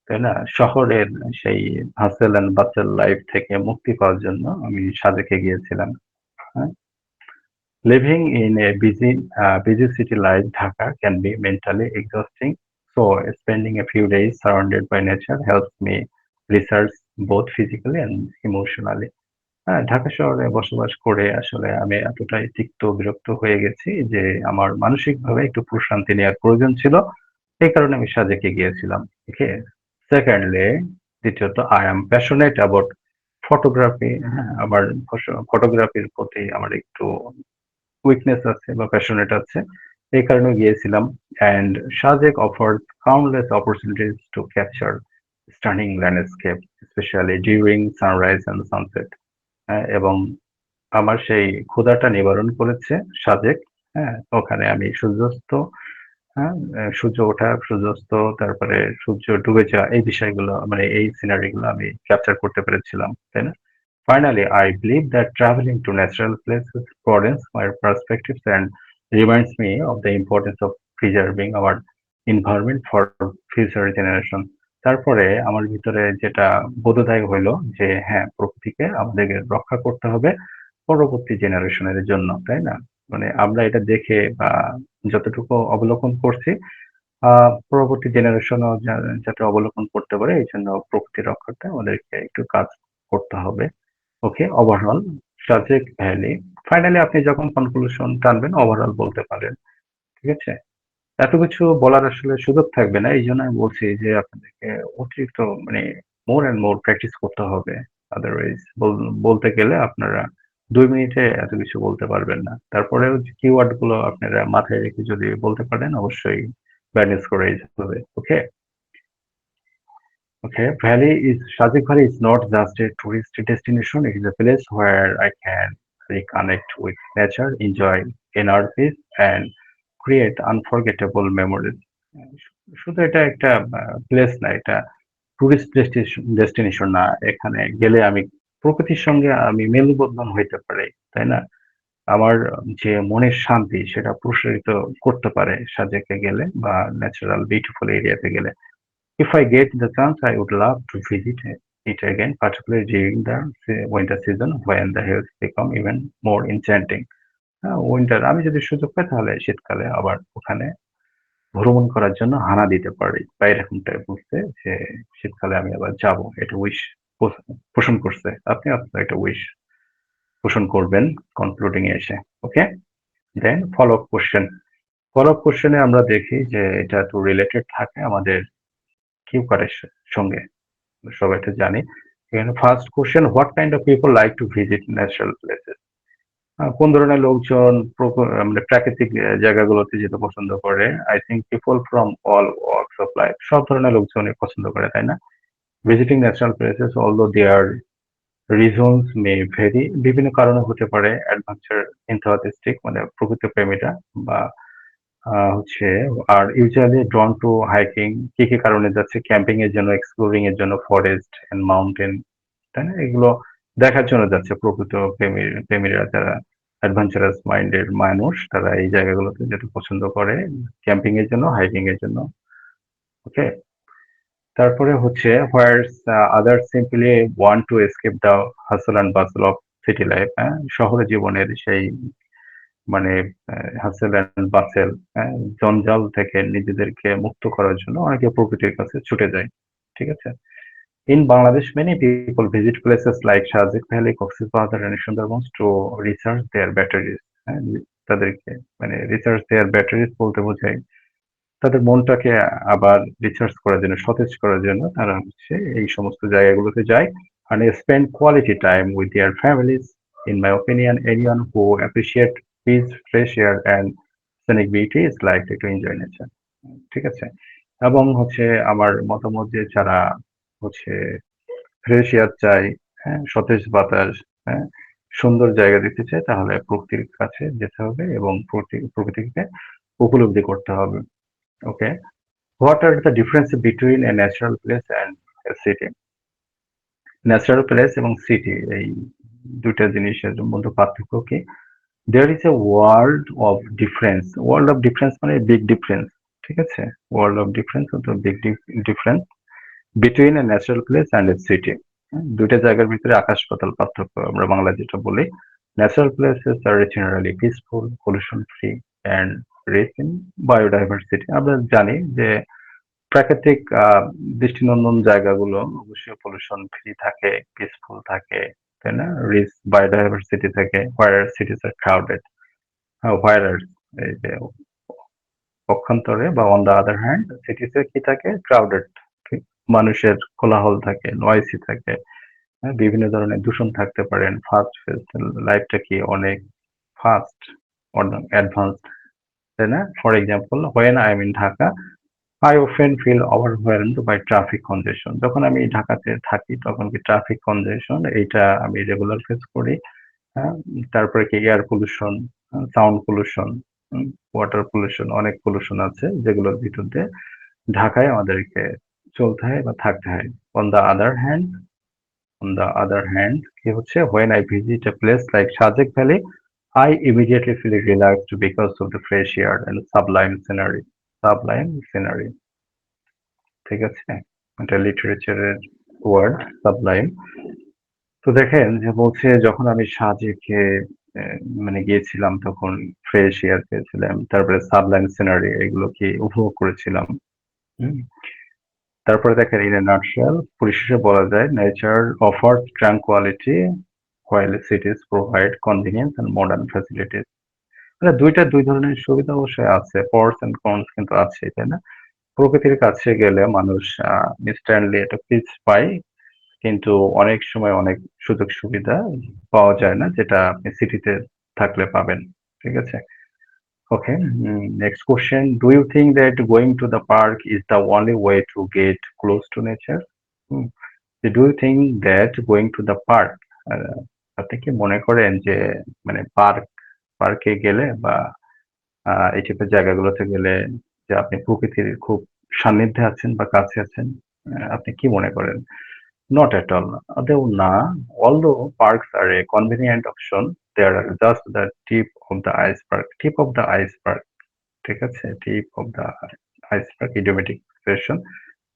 তাই না? শহরের সেই হাসেল অ্যান্ড বাসেল লাইফ থেকে মুক্তি পাওয়ার জন্য আমি সাজেকে গিয়েছিলাম। হ্যাঁ, living in a busy city like Dhaka can be mentally exhausting, so spending a few days surrounded by nature helps me recharge both physically and emotionally. হ্যাঁ, ঢাকা শহরে বসবাস করে আসলে আমি এতটাই তিক্ত বিরক্ত হয়ে গেছি যে আমার মানসিকভাবে একটু প্রশান্তি নেওয়ার প্রয়োজন ছিল। এই কারণে আমি সাজেকে গিয়েছিলাম। ওকে, সেকেন্ডলি, দ্বিতীয়ত, I am passionate about photography. হ্যাঁ, আমার ফটোগ্রাফির প্রতি আমার একটু উইকনেস আছে বা প্যাশনেট আছে, এই কারণে গিয়েছিলাম। And Sajek offers countless opportunities to capture stunning landscape, specially during sunrise and sunset. এবং আমার সেই ক্ষুধাটা নিবারণ করেছে সাজেক। হ্যাঁ, ওখানে আমি সূর্যাস্ত, হ্যাঁ, সূর্য ওঠা, সূর্যাস্ত, তারপরে সূর্য ডুবে যাওয়া, এই বিষয়গুলো মানে এই সিনারি গুলো আমি ক্যাপচার করতে পেরেছিলাম, তাই না? Finally, I believe that traveling to natural places broadens my perspectives and reminds me of the importance of preserving our environment for future generation. তারপরে আমার ভিতরে যেটা বোধোদয় হইলো যে হ্যাঁ, প্রকৃতিকে আমাদেরকে রক্ষা করতে হবে পরবর্তী জেনারেশনের জন্য, তাই না? মানে আমরা এটা দেখে বা যতটুকু অবলোকন করছি, পরবর্তী জেনারেশনও যাতে অবলোকন করতে পারে এই জন্য প্রকৃতি রক্ষার্থে আমাদেরকে একটু কাজ করতে হবে। ওকে, ওভারঅল সাজেক ভ্যালি, ফাইনালি আপনি যখন কনক্লুশন টানবেন ওভারঅল বলতে পারেন। ঠিক আছে? এত কিছু বলার আসলে সুযোগ থাকবে না, এই জন্য আমি বলছি যে আপনাদেরকে অতিরিক্ত মানে মোর অ্যান্ড মোর প্র্যাকটিস করতে হবে। আদারওয়াইজ বলতে গেলে আপনারা 2 মিনিটে এত কিছু বলতে পারবেন না। তারপরেও কিওয়ার্ড গুলো আপনারা মাথায় রেখে যদি বলতে পারেন অবশ্যই ব্যালেন্স করে যাবে। ওকে, Okay, Shajik Valley is not just a tourist destination, it is a place where I can reconnect with nature, enjoy inner peace, and create unforgettable memories. শুধু এটা একটা প্লেস না, এটা টুরিস্ট ডেস্টিনেশন না, এখানে গেলে আমি প্রকৃতির সঙ্গে আমি মেলবন্ধন হইতে পারি, তাই না? আমার যে মনের শান্তি সেটা প্রসারিত করতে পারে সাজেকে গেলে বা ন্যাচারাল বিউটিফুল এরিয়াতে গেলে। If I get the chance, I would love to visit it again, particularly during the winter season when the hills become even more enchanting. Winter আমি যদি সুযোগ পাই তাহলে শীতকালে আবার ওখানে ভ্রমণ করার জন্য হানা দিতে পারি বা এরকমটাই বলছে যে শীতকালে আমি আবার যাব, এটা উইশ পোষণ করছে। আপনি আপনার একটা উইশ পোষণ করবেন কনক্লুডিং এ এসে। Okay, then follow up question. Follow up কোশ্চেনে আমরা দেখি যে এটা তো রিলেটেড থাকে আমাদের কিউ কারের সঙ্গে, সবাই তো জানি। এখানে first question, what kind of people like to visit natural places? কোন ধরনের লোকজন মানে প্রাকৃতিক জায়গাগুলোতে যেতে পছন্দ করে? I think people from all works of life, সব ধরনের লোকজনই পছন্দ করে, তাই না? Visiting natural places although they are reasons may vary, বিভিন্ন কারণে হতে পারে। অ্যাডভেঞ্চার এনথুসিয়াস্টিক মানে প্রকৃতি প্রেমীরা বা হচ্ছে আর ইউজুয়ালি ড্রন টু হাইকিং, কি কি কারণে যাচ্ছে? ক্যাম্পিং এর জন্য, এক্সপ্লোরিং এর জন্য, ফরেস্ট এন্ড মাউন্টেন, তাই না? এগুলো দেখার জন্য যাচ্ছে প্রকৃত প্রেমীরা, যারা অ্যাডভেঞ্চারাস মাইন্ডের মানুষ, তারা এই জায়গাগুলোতে যেতে পছন্দ করে ক্যাম্পিং এর জন্য, হাইকিং এর জন্য। ওকে, তারপরে হচ্ছে whereas others simply want to escape the hustle and bustle of city life. হ্যাঁ, শহর জীবনের সেই মানে হাসেল অ্যান্ড বাসেল, জঞ্জাল থেকে নিজেদেরকে মুক্ত করার জন্য অনেকে প্রকৃতির কাছে ছুটে যায়। ঠিক আছে? In Bangladesh, many people visit places like Shahzik Valley, Cox's Bazar, and Sundarbans to recharge their batteries. হ্যাঁ, তাদেরকে মানে রিচার্জ দেয়ার ব্যাটারিজ বলতে বোঝায় তাদের মনটাকে আবার রিচার্জ করার জন্য, সতেজ করার জন্য তারা হচ্ছে এই সমস্ত জায়গাগুলোতে যায় and spend quality time with their families. In my opinion, anyone who appreciate peace, fresh air and scenic beauty is likely to enjoy nature. ঠিক আছে? এবং হচ্ছে আমার মতামত যে যারা হচ্ছে ফ্রেশ এয়ার চাই, হ্যাঁ, সতেজ বাতাস, হ্যাঁ, সুন্দর জায়গা দেখতে চায়, তাহলে প্রকৃতির কাছে যেতে হবে এবং প্রকৃতিকে উপলব্ধি করতে হবে। Okay, what are the difference between a natural place and a city? Natural place এবং সিটি, এই দুইটা জিনিসের মধ্যে পার্থক্য কি? There is a world of difference. World of difference মানে বিগ ডিফারেন্স। ঠিক আছে? ওয়ার্ল্ড অফ ডিফারেন্স অথবা big difference between a natural place and a city. দুইটা জায়গার ভিতরে আকাশ পাতাল পার্থক্য, আমরা বাংলা যেটা বলি। Natural places are generally peaceful, pollution free and rich in biodiversity. আমরা জানি যে প্রাকৃতিক দৃষ্টিনন্দন জায়গাগুলো অবশ্যই পলিউশন ফ্রি থাকে, পিসফুল থাকে, তাই না? রিচ বায়োডাইভার্সিটি থাকে। হোয়ার সিটিজ আর ক্রাউডেড, হোয়ার এই যে পক্ষান্তরে বা অন দ্য আদার হ্যান্ড সিটিতে কি থাকে? ক্রাউডেড, মানুষের কোলাহল থাকে, নয়েসি থাকে, হ্যাঁ, বিভিন্ন ধরনের দূষণ থাকতে পারেন। ফাস্ট লাইফটা কি অনেক ফাস্ট, অ্যাডভান্সড, তাই না? For example, when I am in Dhaka, I often feel overwhelmed by traffic congestion. যখন আমি ঢাকাতে থাকি তখন কি ট্রাফিক কনজেশন এইটা আমি রেগুলার ফেস করি। হ্যাঁ, তারপরে কি air pollution, sound pollution, water pollution, অনেক পলিউশন আছে যেগুলোর ভিতর দিয়ে ঢাকায় আমাদেরকে চলতে হয় বা থাকতে হয়। অন দ্য আদার হ্যান্ড, কি হচ্ছে? when I visit a place like Shahzik Valley, I immediately feel relaxed because of the fresh air and sublime scenery. ঠিক আছে? এটা লিটারেচারের ওয়ার্ড, সাবলাইম। তো দেখেন যে বলছে যখন আমি সাজেকে মানে গিয়েছিলাম তখন ফ্রেশ এয়ার পেয়েছিলাম, তারপরে সাবলাইম সিনারি এগুলোকে উপভোগ করেছিলাম। তারপরে দেখেন ইন এ নাটশেল পরিশেষে বলা যায় nature offers tranquility while cities provide convenience and modern facilities. মানে দুই ধরনের সুবিধা অবশ্যই আছে, পরস এন্ড কনস কিন্তু আছে, তাই না? প্রকৃতির কাছে গেলে মানুষ ইনস্ট্যান্টলি একটা পিস পায়, কিন্তু অনেক সময় অনেক সুযোগ সুবিধা পাওয়া যায় না যেটা আপনি সিটিতে থাকলে পাবেন। ঠিক আছে? Okay, next question, do you think that going to the park is the only way to get close to nature? Do you think that going to the park, আপনি কি মনে করেন যে মানে পার্কে গেলে বা এই টাইপের জায়গাগুলোতে গেলে যে আপনি প্রকৃতির খুব সান্নিধ্যে আছেন বা কাছে আছেন? আপনি কি মনে করেন? Not at all. আদৌ না। Although parks are a convenient option, they are just the tip of the iceberg. ঠিক আছে? Tip of the iceberg, idiomatic expression.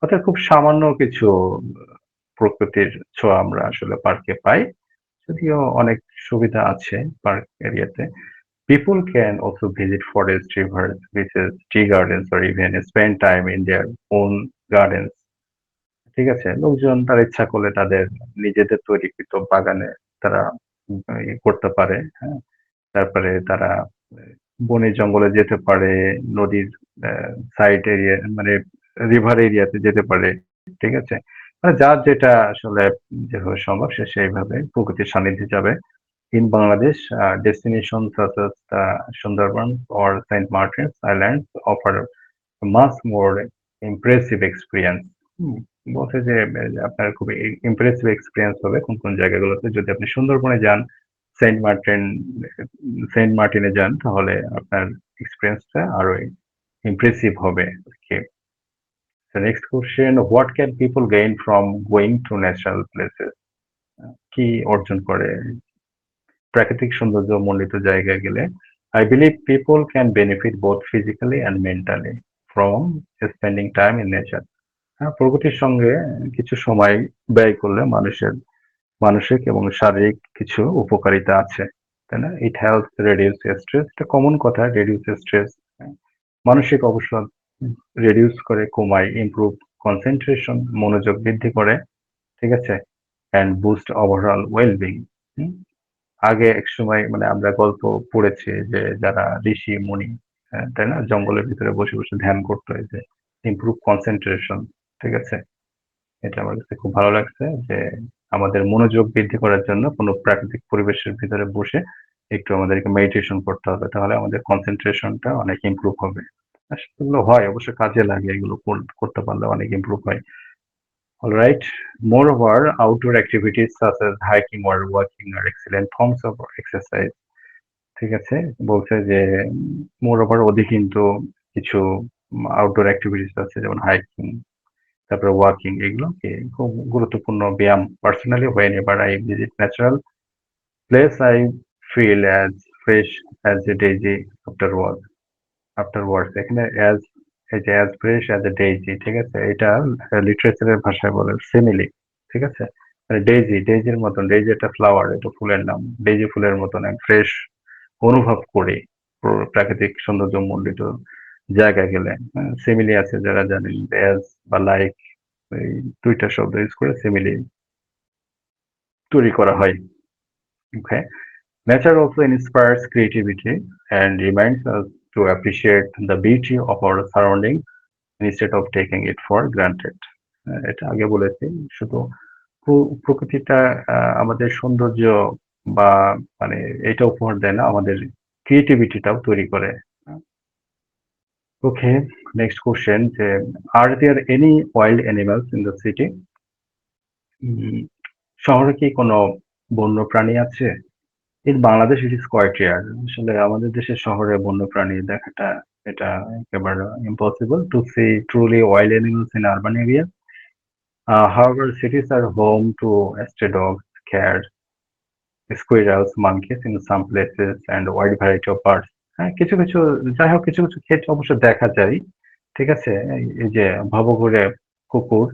অর্থাৎ খুব সামান্য কিছু প্রকৃতির ছোঁয়া আমরা আসলে পার্কে পাই। যদিও অনেক সুবিধা আছে পার্ক এরিয়াতে। People can also visit forest, rivers, beaches, tea gardens, or even spend time in their own gardens. ঠিক আছে? লোকজন তার ইচ্ছা করলে তাদের নিজেদের তৈরিকৃত বাগানে তারা করতে পারে। হ্যাঁ? তারপরে তারা বনে জঙ্গলে যেতে পারে, নদীর সাইড এরিয়া মানে রিভার এরিয়াতে যেতে পারে। ঠিক আছে? মানে যার যেটা আসলে যেভাবে সম্ভব সে সেইভাবে প্রকৃতির সান্নিধ্যে যাবে। In Bangladesh, destinations such as the Sundarbans or Saint Martin's Islands offer a much more impressive experience. বলছে যে আপনার খুবই ইমপ্রেসিভ এক্সপিরিয়েন্স হবে কোন কোন জায়গাগুলোতে যদি আপনি সুন্দরবনে যান, সেন্ট মার্টিন সেন্ট মার্টিনে যান তাহলে আপনার এক্সপিরিয়েন্সটা আরো ইমপ্রেসিভ হবে আরকি। The next question, what can people gain from going to natural places? কি অর্জন করে প্রাকৃতিক সৌন্দর্য মণ্ডিত জায়গায় গেলে? I believe people can benefit both physically and mentally from spending time in nature. হ্যাঁ, প্রকৃতির সঙ্গে কিছু সময় ব্যয় করলে মানুষের মানসিক এবং শারীরিক কিছু উপকারিতা আছে, তাই না? It helps reduce stress, এটা কমন কথা, reduce stress, মানসিক অবসাদ রিডিউস করে, কমায়, ইমপ্রুভ কনসেন্ট্রেশন, মনোযোগ বৃদ্ধি করে, ঠিক আছে? And boost overall wellbeing. আগে একসময় মানে আমরা গল্প পড়েছি যে যারা ঋষি মুনি, তাই না, জঙ্গলের ভিতরে বসে বসে ধ্যান করতো, এই যে ইমপ্রুভ কনসেন্ট্রেশন, ঠিক আছে? এটা আমার কাছে খুব ভালো লাগছে যে আমাদের মনোযোগ বৃদ্ধি করার জন্য কোনো প্রাকৃতিক পরিবেশের ভিতরে বসে একটু আমাদেরকে মেডিটেশন করতে হবে, তাহলে আমাদের কনসেন্ট্রেশনটা অনেক ইমপ্রুভ হবে। আসলে এগুলো হয়, অবশ্য কাজে লাগে, এগুলো করতে পারলে অনেক ইমপ্রুভ হয়। Alright, moreover, outdoor activities such as hiking or walking are excellent forms of exercise. ঠিক আছে? বলছে যে moreover ওদের কিন্তু কিছু আউটডোর অ্যাক্টিভিটিস আছে, যেমন হাইকিং, তারপরে ওয়াকিং, এগুলো কি খুব গুরুত্বপূর্ণ ব্যায়াম। Personally whenever I visit natural place I feel as fresh as a daisy afterwards. এখানে এই যে as fresh as a daisy, ঠিক আছে? এটা লিটারেচারের ভাষায় বলে সিমিলি, ঠিক আছে? মানে ডেইজির মতন, ডেইজি একটা ফ্লাওয়ার, এটা ফুলের নাম, ডেইজি ফুলের মতন ফ্রেশ অনুভব করি প্রাকৃতিক সৌন্দর্য মণ্ডিত জায়গায় গেলে। সিমিলি আছে যারা জানেন, as বা লাইক, এই দুইটা শব্দ ইউজ করে সিমিলি তৈরি করা হয়। ওকে, nature also inspires creativity and reminds us to appreciate the beauty of our surroundings instead of taking it for granted. এটা আগে বলেছি, শুধু প্রকৃতিটা আমাদের সৌন্দর্য বা মানে এটা উপহার দেয় না, আমাদের ক্রিয়েটিভিটিটাও তৈরি করে। ওকে, নেক্সট কোশ্চেন যে are there any wild animals in the city? শহরে কি কোনো বন্য প্রাণী আছে? In Bangladesh it is quite rare. আসলে আমাদের দেশের শহরে বন্যপ্রাণী দেখাটা এটা একেবারে impossible to see truly wild animals in urban areas. However, cities are home to stray dogs, cats, squirrels, monkeys in some places and a wide variety of birds. হ্যাঁ, কিছু কিছু, যাই হোক, কিছু কিছু ক্ষেত্রে অবশ্য দেখা যায়, ঠিক আছে? এই যে ভবঘুরে কুকুর,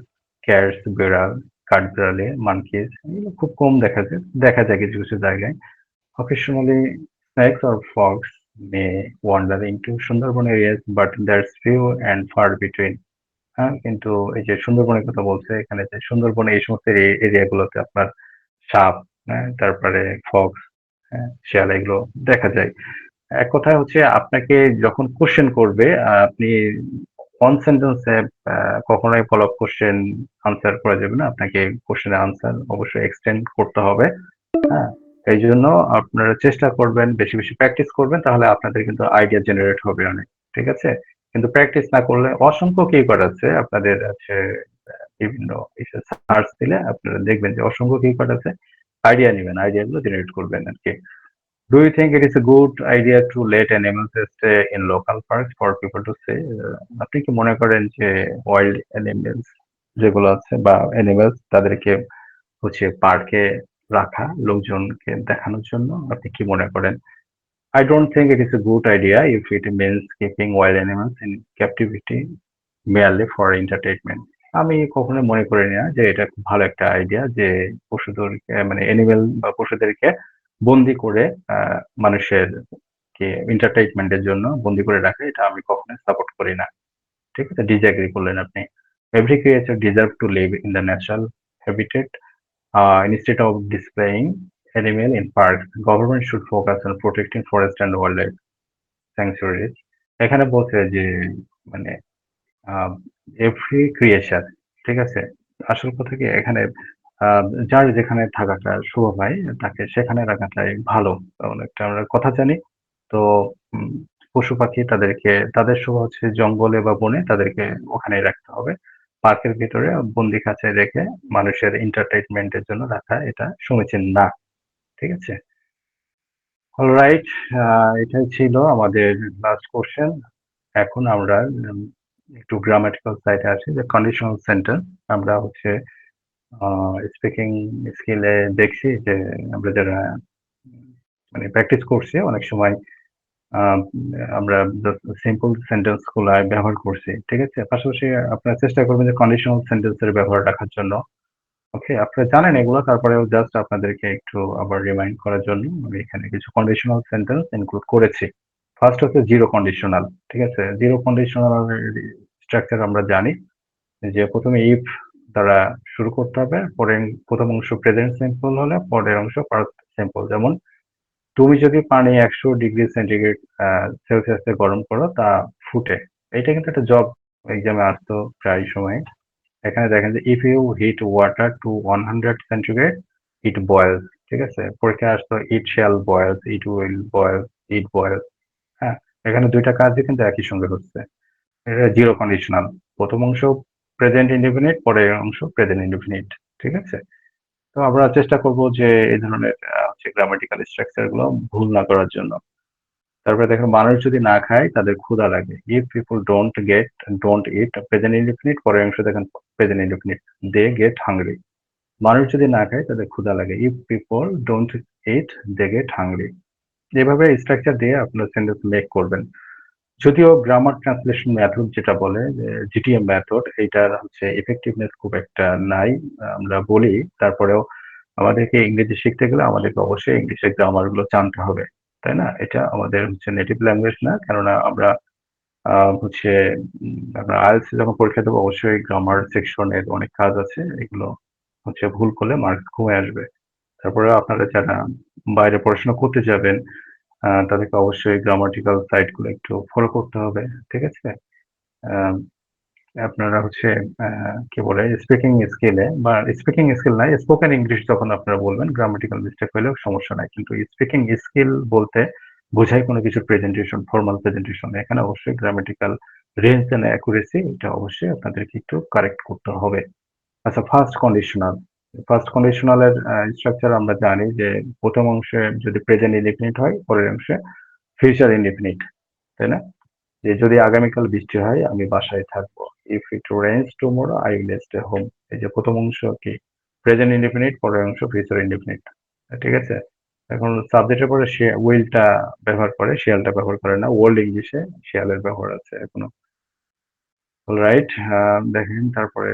ক্যাটস, বিড়াল, কাঠবিড়ালি, মানকিস, এগুলো খুব কম দেখা যায় কিছু কিছু জায়গায়। Occasionally, snakes or frogs may wander into Sundarban areas, but there's few and far between. হ্যাঁ, কিন্তু এই যে সুন্দরবনের কথা বলছে, এখানে যে সুন্দরবনে এই সমস্ত এরিয়াগুলোতে আপনার সাপ, হ্যাঁ, তারপরে ফক্স, হ্যাঁ, শেয়াল, এগুলো দেখা যায়। এক কথায় হচ্ছে আপনাকে যখন কোশ্চেন করবে, আপনি ওয়ান সেন্টেন্সে কখনোই ফলো আপ কোশ্চেন আনসার করা যাবে না, আপনাকে কোশ্চেনের আনসার অবশ্যই এক্সটেন্ড করতে হবে। হ্যাঁ, এই জন্য আপনারা চেষ্টা করবেন, বেশি বেশি প্র্যাকটিস করবেন, তাহলে আপনাদের কিন্তু আইডিয়া জেনারেট হবে অনেক, ঠিক আছে? কিন্তু প্র্যাকটিস না করলে অসংখ্য কিওয়ার্ড আছে আপনাদের আছে, বিভিন্ন সার্চ দিলে আপনারা দেখবেন যে অসংখ্য কিওয়ার্ড আছে, আইডিয়া নেবেন, আইডিয়াগুলো জেনারেট করবেন আর কি। Do you think it is a good idea to let animals stay in local parks for people to see? আপনি কি মনে করেন যে ওয়াইল্ড অ্যানিমেলস যেগুলো আছে বা অ্যানিমেলস তাদেরকে হচ্ছে পার্কে রাখা লোকজনকে দেখানোর জন্য, আপনি কি মনে করেন? I don't think it is a good idea if it means keeping wild animals in captivity merely for entertainment. আমি কখনো মনে করি না যে এটা খুব ভালো একটা আইডিয়া যে পশুদেরকে মানে অ্যানিমেল বা পশুদেরকে বন্দি করে মানুষের কে এন্টারটেইনমেন্টের জন্য বন্দি করে রাখা, এটা আমি কখনোই সাপোর্ট করি না, ঠিক আছে? ডিসএগ্রি করলেন আপনি। Every creature deserve to live in the natural habitat. Instead of displaying animal in parks, government should focus on protecting forest and wildlife sanctuaries. এখানে বলছে যে মানে এভরি ক্রিয়েচার, ঠিক আছে? আসল কথা কি এখানে যার যেখানে থাকাটা শোভা পায় তাকে সেখানে রাখাটাই ভালো, কারণ একটা আমরা কথা জানি তো, পশু পাখি তাদেরকে তাদের শোভা হচ্ছে জঙ্গলে বা বনে, তাদেরকে ওখানেই রাখতে হবে। পার্কের ভিতরে বন্দি খাঁচায় রেখে মানুষের এন্টারটেইনমেন্টের জন্য রাখা এটা সমীচীন না। ঠিক আছে? অলরাইট, এটাই ছিল আমাদের লাস্ট কোশ্চেন। এখন আমরা একটু গ্রামাটিক্যাল সাইডে আসি, যে কন্ডিশনাল সেন্টেন্স। আমরা হচ্ছে স্পিকিং স্কিলে দেখছি যে আমরা যারা মানে প্র্যাকটিস করছি অনেক সময় আহ, আমরা সিম্পল সেন্টেন্স গুলা ব্যবহার করছি। ঠিক আছে? পাশাপাশি আপনারা চেষ্টা করবেন যে কন্ডিশনাল সেন্টেন্সের ব্যবহার রাখার জন্য। ওকে, আপনারা জানেন এগুলো, তারপরেও জাস্ট আপনাদেরকে একটু আবার রিমাইন্ড করার জন্য আমি এখানে কিছু কন্ডিশনাল সেন্টেন্স ইনক্লুড করেছি। ফার্স্ট হচ্ছে জিরো কন্ডিশনাল। ঠিক আছে? জিরো কন্ডিশনাল স্ট্রাকচার আমরা জানি যে প্রথমে ইফ দ্বারা শুরু করতে হবে, পরে প্রথম অংশ প্রেজেন্ট সিম্পল হলে পরের অংশ পাস্ট সিম্পল। যেমন তুমি যদি পানি 100 ডিগ্রি সেন্টিগ্রেড সেলসিয়াসে গরম করো তা ফুটে। এটা কিন্তু একটা জব এক্সামে আসতো প্রায় সময়। এখানে দেখেন যে if you heat water to 100 centigrade it boils. ঠিক আছে? পরীক্ষায় আসতো ইট শ্যাল বয়েলস, ইট উইল বয়েলস, ইট বয়েলস। হ্যাঁ, এখানে দুইটা কাজই কিন্তু একই সঙ্গে হচ্ছে। এটা জিরো কন্ডিশনাল। প্রথম অংশ প্রেজেন্ট ইনডিফিনিট, পরের অংশ প্রেজেন্ট ইনডিফিনিট। ঠিক আছে? তো আমরা চেষ্টা করব যে এই ধরনের হচ্ছে গ্রামাটিক্যাল স্ট্রাকচার গুলো ভুল না করার জন্য। তারপরে দেখেন মানুষ যদি না খায় তাদের ক্ষুধা লাগে। If people don't eat present indefinite, পরের অংশ দেখেন present indefinite, they get hungry. মানুষ যদি না খায় তাদের ক্ষুধা লাগে। If people don't eat they get hungry. এভাবে স্ট্রাকচার দিয়ে আপনার সেন্টেন্স মেক করবেন। যদিও গ্রামার ট্রান্সলেশন মেথড যেটা বলে জিটিএম মেথড, এইটার হচ্ছে এফেক্টিভনেস খুব একটা নাই আমরা বলি, তারপরেও আমাদেরকে ইংরেজি শিখতে গেলে আমাদেরকে অবশ্যই ইংলিশের গ্রামার গুলো জানতে হবে, তাই না? এটা আমাদের হচ্ছে নেটিভ ল্যাঙ্গুয়েজ না, কেননা আমরা হচ্ছে আপনার আইএলটিএস যখন পরীক্ষা দেবো অবশ্যই গ্রামার সেকশনের অনেক কাজ আছে, এগুলো হচ্ছে ভুল করলে মার্কস কমে আসবে। তারপরে আপনারা যারা বাইরে পড়াশোনা করতে যাবেন তাদেরকে অবশ্যই গ্রামাটিক্যাল সাইট গুলো একটু ফলো করতে হবে। ঠিক আছে? আহ, আপনারা হচ্ছে কি বলে স্পিকিং স্কিলে বা স্পিকিং স্কিল নাই, স্পোকেন ইংলিশ যখন আপনারা বলবেন গ্রামাটিক্যাল মিস্টেক হলেও সমস্যা নাই, কিন্তু স্পিকিং স্কিল বলতে বোঝায় কোনো কিছু প্রেজেন্টেশন, ফর্মাল প্রেজেন্টেশন। এখানে অবশ্যই গ্রামাটিক্যাল রেঞ্জ এন্ড অ্যাকুরেসি এটা অবশ্যই আপনাদেরকে একটু কারেক্ট করতে হবে। আচ্ছা, ফার্স্ট কন্ডিশনালের স্ট্রাকচার আমরা জানি যে প্রথম অংশে যদি প্রেজেন্ট ইনডিফিনিট হয়, পরের অংশে ফিউচার ইনডিফিনিট, তাই না? যে যদি আগামীকাল বৃষ্টি হয় আমি বাসায় থাকবো। If it rains tomorrow I will stay home. এই যে প্রথম অংশ কি প্রেজেন্ট ইনডিফিনিট, পরের অংশ ফিউচার ইনডিফিনিট। ঠিক আছে? এখন সাবজেক্টের পরে সে উইলটা ব্যবহার করে, শিয়ালটা ব্যবহার করে না। ওল্ড ইংলিশে শিয়ালের ব্যবহার আছে এখনো। অলরাইট, দেখেন তারপরে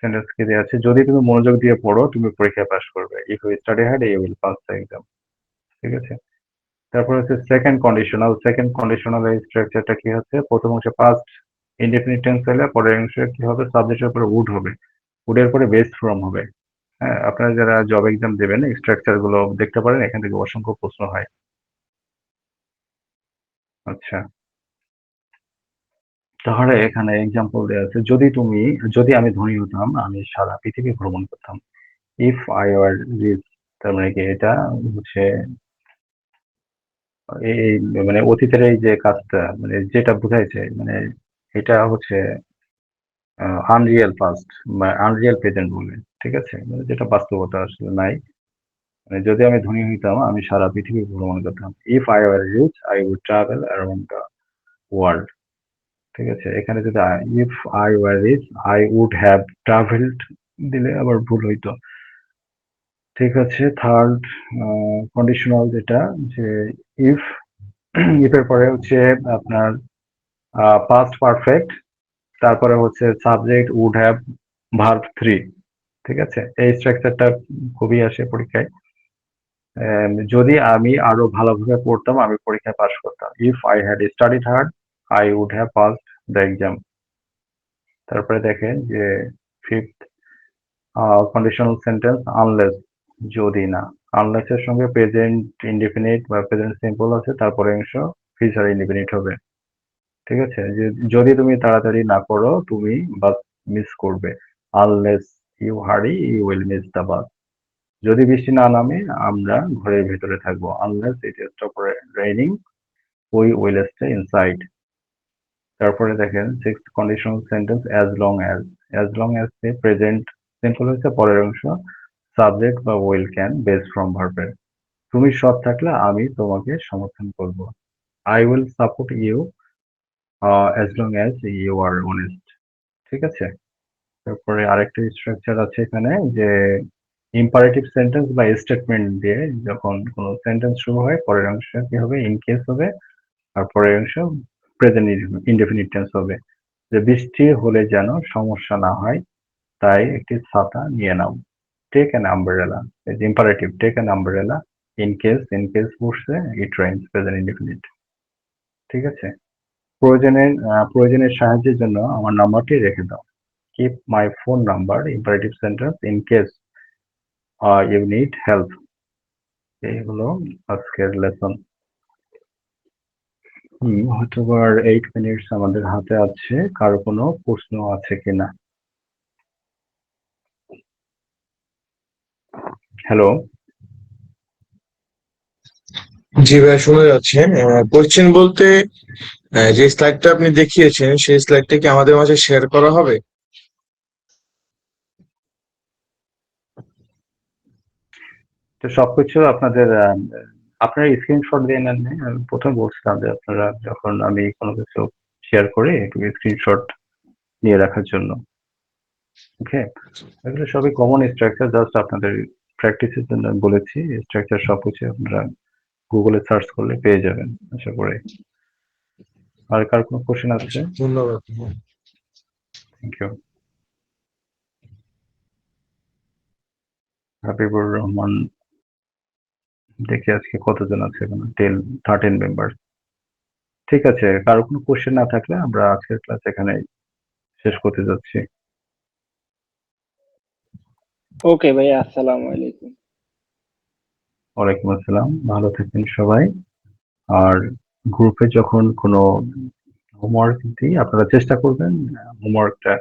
সেন্টেন্স কি দেওয়া আছে, যদি তুমি মনোযোগ দিয়ে পড়ো তুমি পরীক্ষায় পাস করবে। If you study hard you will pass the exam. ঠিক আছে? তারপর হচ্ছে সেকেন্ড কন্ডিশনাল এই স্ট্রাকচারটা কি হচ্ছে, প্রথম অংশে পাস্ট ইনডেফিনিট টেন্স হলে পরের অংশে কি হবে, সাবজেক্টের উপরে উড হবে, উডের পরে বেসড ফ্রম হবে। হ্যাঁ, আপনারা যারা জব এক্সাম দেবেন স্ট্রাকচার গুলো দেখতে পারেন, এখান থেকে অসংখ্য প্রশ্ন হয়। আচ্ছা, তাহলে এখানে এক্সাম্পল দেওয়া আছে, যদি আমি ধনী হতাম আমি সারা পৃথিবী ভ্রমণ করতাম। ইফ আই ওয়ার রিচ, তার মানে কি এটা হচ্ছে এই মানে অতীতের এই যে কাজটা মানে যেটা বোঝাইছে, মানে এটা হচ্ছে আনরিয়েল পাস্ট বা আনরিয়েল প্রেজেন্ট বলে। ঠিক আছে? মানে যেটা বাস্তবতা আসলে নাই। মানে যদি আমি ধনী হইতাম আমি সারা পৃথিবী ভ্রমণ করতাম। If I were rich I would travel around the world. ঠিক আছে? এখানে যদি if I were rich I would have travelled দিলে আবার ভুল হইতো। ঠিক আছে? থার্ড কন্ডিশনাল যেটা, যে ইফ এর পরে হচ্ছে আপনার পাস্ট পারফেক্ট, তারপরে হচ্ছে subject would have, verb three. ঠিক আছে? এই স্ট্রাকচারটা খুবই আসে পরীক্ষায়। যদি আমি আরো ভালোভাবে পড়তাম আমি পরীক্ষায় পাশ করতাম। If I had studied hard I would have passed the exam. তারপরে দেখেন যে ফিফথ কন্ডিশনাল সেন্টেন্স, আনলেস, যদি না। আনলেস এর সঙ্গে প্রেজেন্ট ইনডিফিনিট বা প্রেজেন্ট সিম্পল আছে, তারপরে অংশ ফিউচার ইনডিফিনিট হবে। ঠিক আছে? যে যদি তুমি তাড়াতাড়ি না করো তুমি বাস মিস করবে। Unless you hurry you will miss the bus. যদি বৃষ্টি না নামে আমরা ঘরের ভেতরে থাকবো। Unless it stop raining we will stay inside. তারপরে দেখেন sixth conditional sentence, as long as. As long as the present simple হচ্ছে পরের অংশ, সাবজেক্ট বা উইল ক্যান বেস ফ্রম ভার্বের। তুমি সৎ থাকলে আমি তোমাকে সমর্থন করব। I will support you as long as you are honest. ঠিক আছে? তারপরে আরেকটা স্ট্রাকচার আছে এখানে যে ইম্পারেটিভ সেন্টেন্স বা স্টেটমেন্ট দিয়ে যখন কোনো সেন্টেন্স শুরু হয় পরের অংশ কি হবে, ইন কেস হবে, আর পরের অংশ প্রেজেন্ট ইনডেফিনিট টেন্স হবে। যে বৃষ্টি হলে যেন সমস্যা না হয় তাই একটি ছাতা নিয়ে নাও। Take an umbrella, imperative, take an umbrella, in case বসছে, ইট রেইনস, প্রেজেন্ট ইনডেফিনিট। ঠিক আছে? প্রয়োজনের সাহায্যের জন্য আমার নাম্বারটি রেখে দাও। Keep my phone number, imperative sentence, in case you need help. এই হলো আজকের লেসন। হয়তো 8 মিনিটস আমাদের হাতে আছে, কারো কোনো প্রশ্ন আছে কিনা? হ্যালো, জি ভাই, শোনা যাচ্ছে। কোশ্চেন বলতে যে স্লাইডটা আপনি দেখিয়েছেন সেই স্লাইডটা কি আমাদের মাঝে শেয়ার করা হবে? তো সবকিছু আপনাদের আপনারা স্ক্রিনশট দিয়ে নেন। আমি প্রথমে বলছিলাম যে আপনারা যখন আমি কোনো কিছু শেয়ার করি একটু স্ক্রিনশট নিয়ে রাখার জন্য। ওকে, এগুলো সবই কমন স্ট্রাকচার, জাস্ট আপনাদের প্র্যাকটিসের জন্য আমি বলেছি। স্ট্রাকচার সবকিছু আপনারা গুগলে সার্চ করলে পেয়ে যাবেন আশা করি। আর কার কোনো কোশ্চেন আছে? ধন্যবাদ। Thank you. হাবিবুর রহমান, দেখি আজকে কতজন আছে এখানে, 13 মেম্বার। ঠিক আছে, কারো কোনো কোশ্চেন না থাকলে আমরা আজকের ক্লাস এখানে শেষ করতে যাচ্ছি। ওকে ভাইয়া, আসসালামু আলাইকুম। ওয়ালাইকুম আসসালাম, ভালো থাকবেন সবাই। আর গ্রুপে যখন কোনো হোমওয়ার্ক দিই আপনারা চেষ্টা করবেন হোমওয়ার্কটা